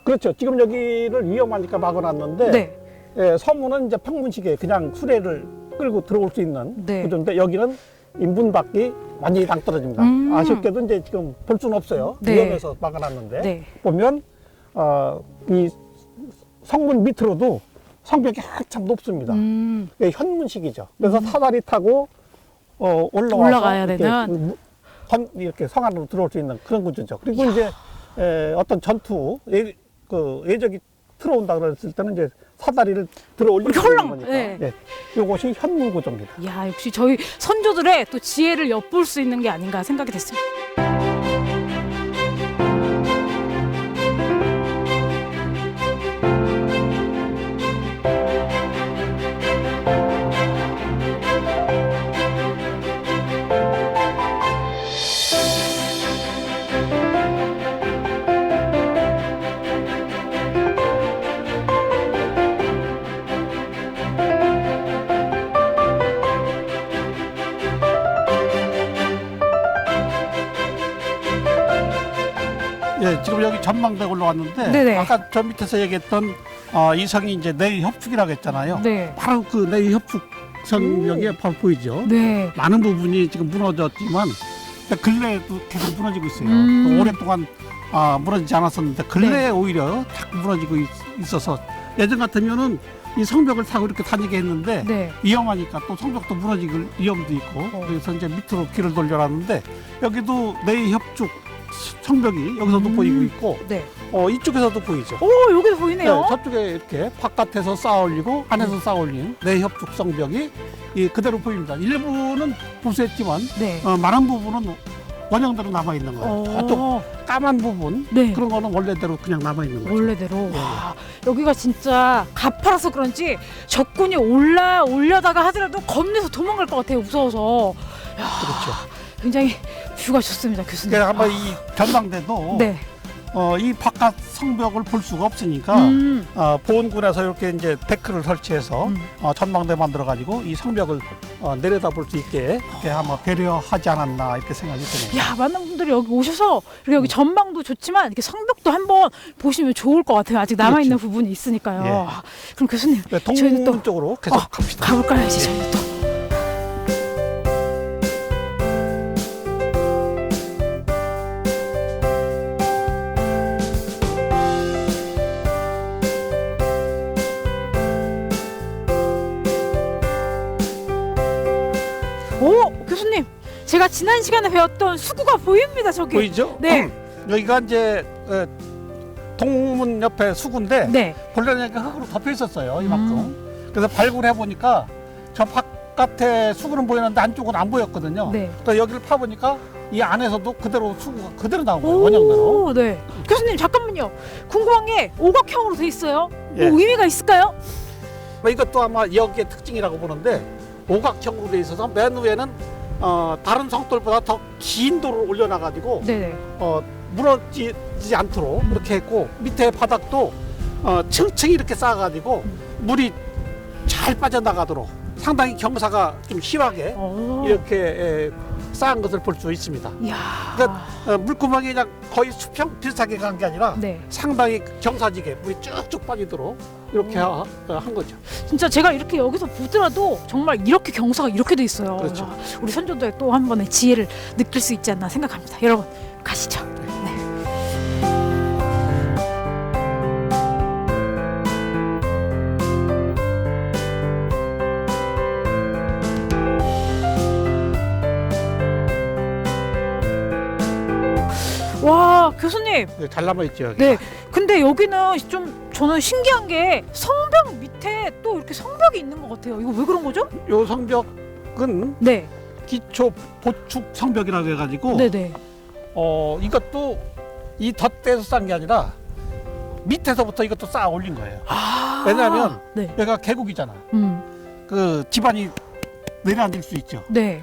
그렇죠. 지금 여기를 위험하니까 막아놨는데 네. 서문은 이제 평문식에 그냥 수레를 끌고 들어올 수 있는 네. 구조인데 여기는 인문 밖이 완전히 낭떨어집니다. 아쉽게도 이제 지금 볼 수는 없어요. 네. 위험해서 막아놨는데 네. 보면 이 성문 밑으로도 성벽이 한참 높습니다. 이게 현문식이죠. 그래서 사다리 타고 올라와서 올라가야 이렇게 되는. 이렇게 성 안으로 들어올 수 있는 그런 구조죠. 그리고 이제 어떤 전투 예적이 들어온다 그랬을 때는 이제 사다리를 들어 올리는 거니까. 네. 네. 이것이 현문 구조입니다. 야, 역시 저희 선조들의 또 지혜를 엿볼 수 있는 게 아닌가 생각이 됐습니다. 예, 지금 여기 전망대 올라왔는데 네네. 아까 저 밑에서 얘기했던 이 성이 이제 내협축이라고 했잖아요. 네. 바로 그 내협축 성벽에 바로 보이죠. 네. 많은 부분이 지금 무너졌지만 근래에도 계속 무너지고 있어요. 또 오랫동안 무너지지 않았었는데 근래에 오히려 탁 무너지고 있어서 예전 같으면은 이 성벽을 타고 이렇게 다니게 했는데 네. 위험하니까 또 성벽도 무너질 위험도 있고 그래서 이제 밑으로 길을 돌려놨는데 여기도 내협축 성벽이 여기서도 보이고 있고 네. 이쪽에서도 보이죠. 오, 여기도 보이네요. 네, 저쪽에 이렇게 바깥에서 쌓아 올리고 안에서 쌓아 올린 내협축 성벽이 그대로 보입니다. 일부는 보수했지만 네. 많은 부분은 원형대로 남아 있는 거예요. 저쪽 까만 부분 네. 그런 거는 원래대로 그냥 남아 있는 거죠. 원래대로. 네. 와, 여기가 진짜 가파라서 그런지 적군이 올려다가 하더라도 겁내서 도망갈 것 같아요. 무서워서. 야, 그렇죠. 굉장히 뷰가 좋습니다, 교수님. 그래서 아마 이 전망대도 네. 이 바깥 성벽을 볼 수가 없으니까 보훈군에서 이렇게 이제 데크를 설치해서 전망대 만들어 가지고 이 성벽을 내려다볼 수 있게 이렇게 아마 배려하지 않았나 이렇게 생각이 드네요. 야, 많은 분들이 여기 오셔서 이렇게 여기 전망도 좋지만 이렇게 성벽도 한번 보시면 좋을 것 같아요. 아직 남아 있는 부분이 있으니까요. 예. 아, 그럼 교수님 네, 저희는 또 동쪽으로 계속 갑시다. 가볼까요, 이제 저희는 또. 오, 교수님, 제가 지난 시간에 배웠던 수구가 보입니다, 저기. 보이죠? 네. 여기가 이제 동문 옆에 수구인데 네. 본래는 이렇게 흙으로 덮여 있었어요. 이만큼. 그래서 발굴해 보니까 저 바깥에 수구는 보이는데 안쪽은 안 보였거든요. 네. 그래서 여기를 파 보니까 이 안에서도 그대로 수구가 그대로 나온 거예요. 원형대로. 오, 네. 교수님, 잠깐만요. 궁금한 게 오각형으로 돼 있어요. 예. 뭐 의미가 있을까요? 이것도 아마 여기의 특징이라고 보는데 오각형으로 돼 있어서 맨 위에는 다른 성돌보다 더 긴 돌을 올려놔가지고 네네. 무너지지 않도록 그렇게 했고 밑에 바닥도 층층이 이렇게 쌓아가지고 물이 잘 빠져나가도록 상당히 경사가 좀 심하게 이렇게 쌓은 것을 볼 수 있습니다. 이야. 그러니까 물구멍이 그냥 거의 수평 비슷하게 간 게 아니라 네. 상당히 경사지게 물이 쭉쭉 빠지도록 이렇게 한 거죠. 진짜 제가 이렇게 여기서 보더라도 정말 이렇게 경사가 이렇게 돼 있어요. 그렇죠. 야, 우리 선조들의 또 한 번의 지혜를 느낄 수 있지 않나 생각합니다. 여러분, 가시죠. 네. 와, 교수님. 네, 잘 남아있죠. 여기. 네. 근데 여기는 좀 저는 신기한 게 성벽 밑에 또 이렇게 성벽이 있는 것 같아요. 이거 왜 그런 거죠? 요 성벽은 네. 기초 보축 성벽이라고 해가지고 네네. 이것도 이 덧대에서 쌓은 게 아니라 밑에서부터 이것도 쌓아 올린 거예요. 아. 왜냐하면 네. 여기가 계곡이잖아. 그 집안이 내려앉을 수 있죠. 네.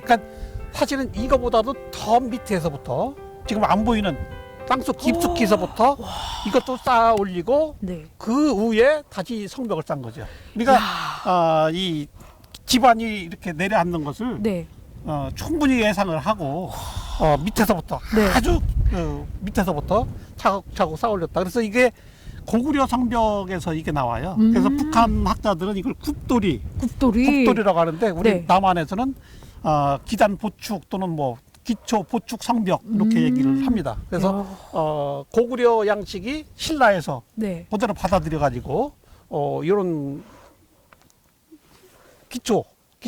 사실은 이거보다도 더 밑에서부터 지금 안 보이는 땅속 깊숙이서부터 이것도 쌓아 올리고 네. 그 위에 다시 성벽을 쌓은 거죠. 그러니까 이 집안이 이렇게 내려앉는 것을 네. 충분히 예상을 하고 밑에서부터 네. 아주 밑에서부터 차곡차곡 쌓아 올렸다. 그래서 이게 고구려 성벽에서 이게 나와요. 그래서 북한 학자들은 이걸 굽돌이라고 하는데 우리 네. 남한에서는 기단 보축 또는 뭐 기초 보축 성벽 이렇게 얘기를 합니다. 그래서 고구려 양식이 신라에서 네. 그대로 받아들여 가지고 이런 기초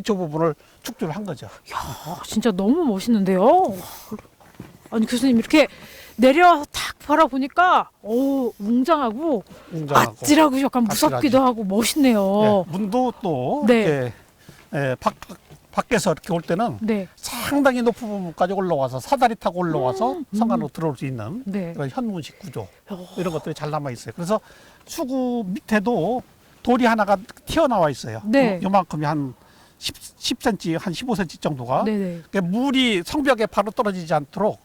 부분을 축조를 한 거죠. 진짜 너무 멋있는데요. 아니 교수님 이렇게 내려와서 탁 바라보니까 웅장하고 아찔하고 약간 무섭기도 하고 멋있네요. 네, 문도 또 네. 이렇게 밖에서 이렇게 올 때는 네. 상당히 높은 부분까지 올라와서 사다리 타고 올라와서 성 안으로 들어올 수 있는 네. 그런 현문식 구조 이런 것들이 잘 남아 있어요. 그래서 수구 밑에도 돌이 하나가 튀어나와 있어요. 네. 요만큼이 한 10cm, 한 15cm 정도가. 네네. 그러니까 물이 성벽에 바로 떨어지지 않도록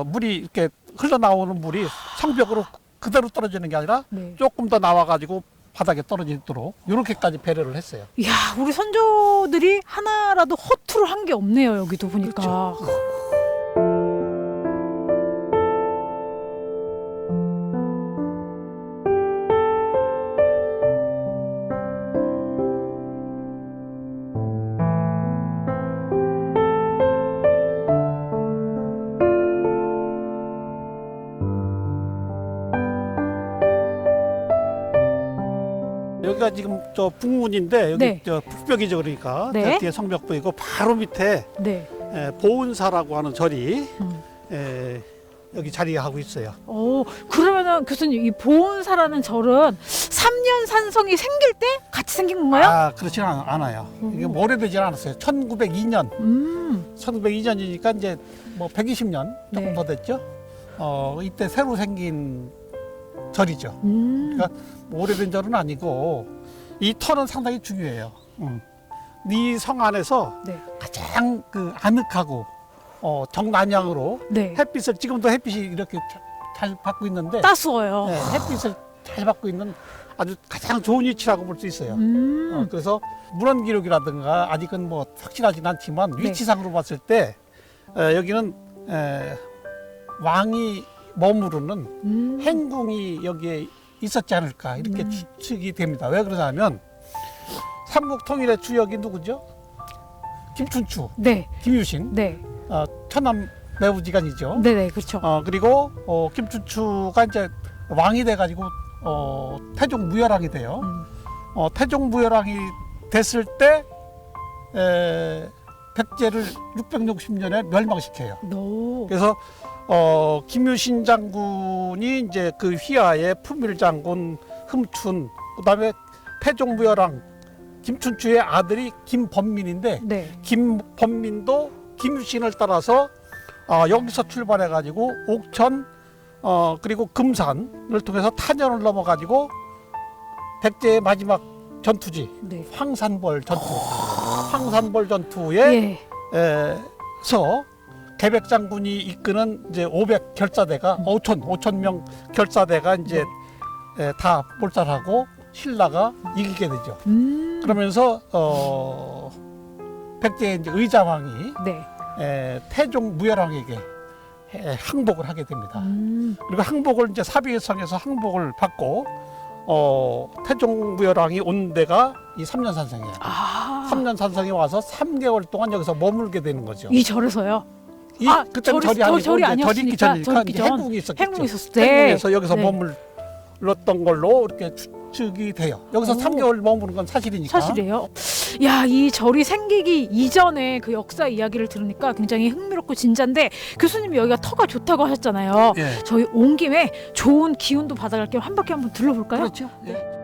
물이 이렇게 흘러나오는 물이 성벽으로 그대로 떨어지는 게 아니라 네. 조금 더 나와가지고 바닥에 떨어지도록 이렇게까지 배려를 했어요. 이야, 우리 선조들이 하나라도 허투루 한 게 없네요. 여기도 보니까. 그렇죠. 여기가 지금 저 북문인데 여기 네. 저 북벽이죠, 그러니까 네. 뒤에 성벽 보이고 바로 밑에 네. 보은사라고 하는 절이 음. 여기 자리하고 있어요. 오, 그러면은 교수님 이 보은사라는 절은 3년 산성이 생길 때 같이 생긴 건가요? 아, 그렇지는 않아요. 이게 뭐 오래되지는 않았어요. 1902년. 1902년이니까 이제 뭐 120년 조금 네. 더 됐죠. 이때 새로 생긴 절이죠. 그러니까 뭐 오래된 절은 아니고 이 터는 상당히 중요해요. 이 성 안에서 네. 가장 그 아늑하고 정남향으로 네. 햇빛을 지금도 햇빛이 이렇게 잘 받고 있는데 따스워요. 네, 햇빛을 잘 받고 있는 아주 가장 좋은 위치라고 볼 수 있어요. 그래서 문헌 기록이라든가 아직은 뭐 확실하진 않지만 네. 위치상으로 봤을 때 여기는 왕이 머무르는 행궁이 여기에 있었지 않을까 이렇게 추측이 됩니다. 왜 그러냐면 삼국 통일의 주역이 누구죠? 김춘추, 네. 김유신, 네. 천남 매부지간이죠. 네네, 그렇죠. 그리고 김춘추가 이제 왕이 돼가지고 태종 무열왕이 돼요. 태종 무열왕이 됐을 때 백제를 660년에 멸망시켜요. 너. 그래서 김유신 장군이 이제 그 휘하에 품일 장군, 흠춘, 그다음에 태종 무열왕 김춘추의 아들이 김범민인데 네. 김범민도 김유신을 따라서 여기서 출발해 가지고 옥천 그리고 금산을 통해서 탄현을 넘어 가지고 백제의 마지막 전투지 네. 황산벌 전투 황산벌 전투에 예. 서 개백 장군이 이끄는 이제 500 결사대가 5천 명 결사대가 이제 다 몰살하고 신라가 이기게 되죠. 그러면서 백제의 이제 의자왕이 네. 태종 무열왕에게 항복을 하게 됩니다. 그리고 항복을 이제 사비성에서 항복을 받고 태종 무열왕이 온 데가 이 삼년산성이에요. 아. 삼년산성에 와서 3개월 동안 여기서 머물게 되는 거죠. 이 절에서요? 그때는 절이 아니고 절이 이제 절이 있기 아니었으니까 전이니까 절이 이제 전. 행궁이 있었겠죠. 행궁이 있었을 때. 행궁에서 여기서 네. 머물렀던 걸로 이렇게 추측이 돼요. 여기서 오. 3개월 머무는 건 사실이니까. 사실이에요. 야, 이 절이 생기기 이전에 그 역사 이야기를 들으니까 굉장히 흥미롭고 진지한데 교수님이 여기가 터가 좋다고 하셨잖아요. 예. 저희 온 김에 좋은 기운도 받아갈 겸 한 바퀴 한번 둘러볼까요? 그렇죠. 예.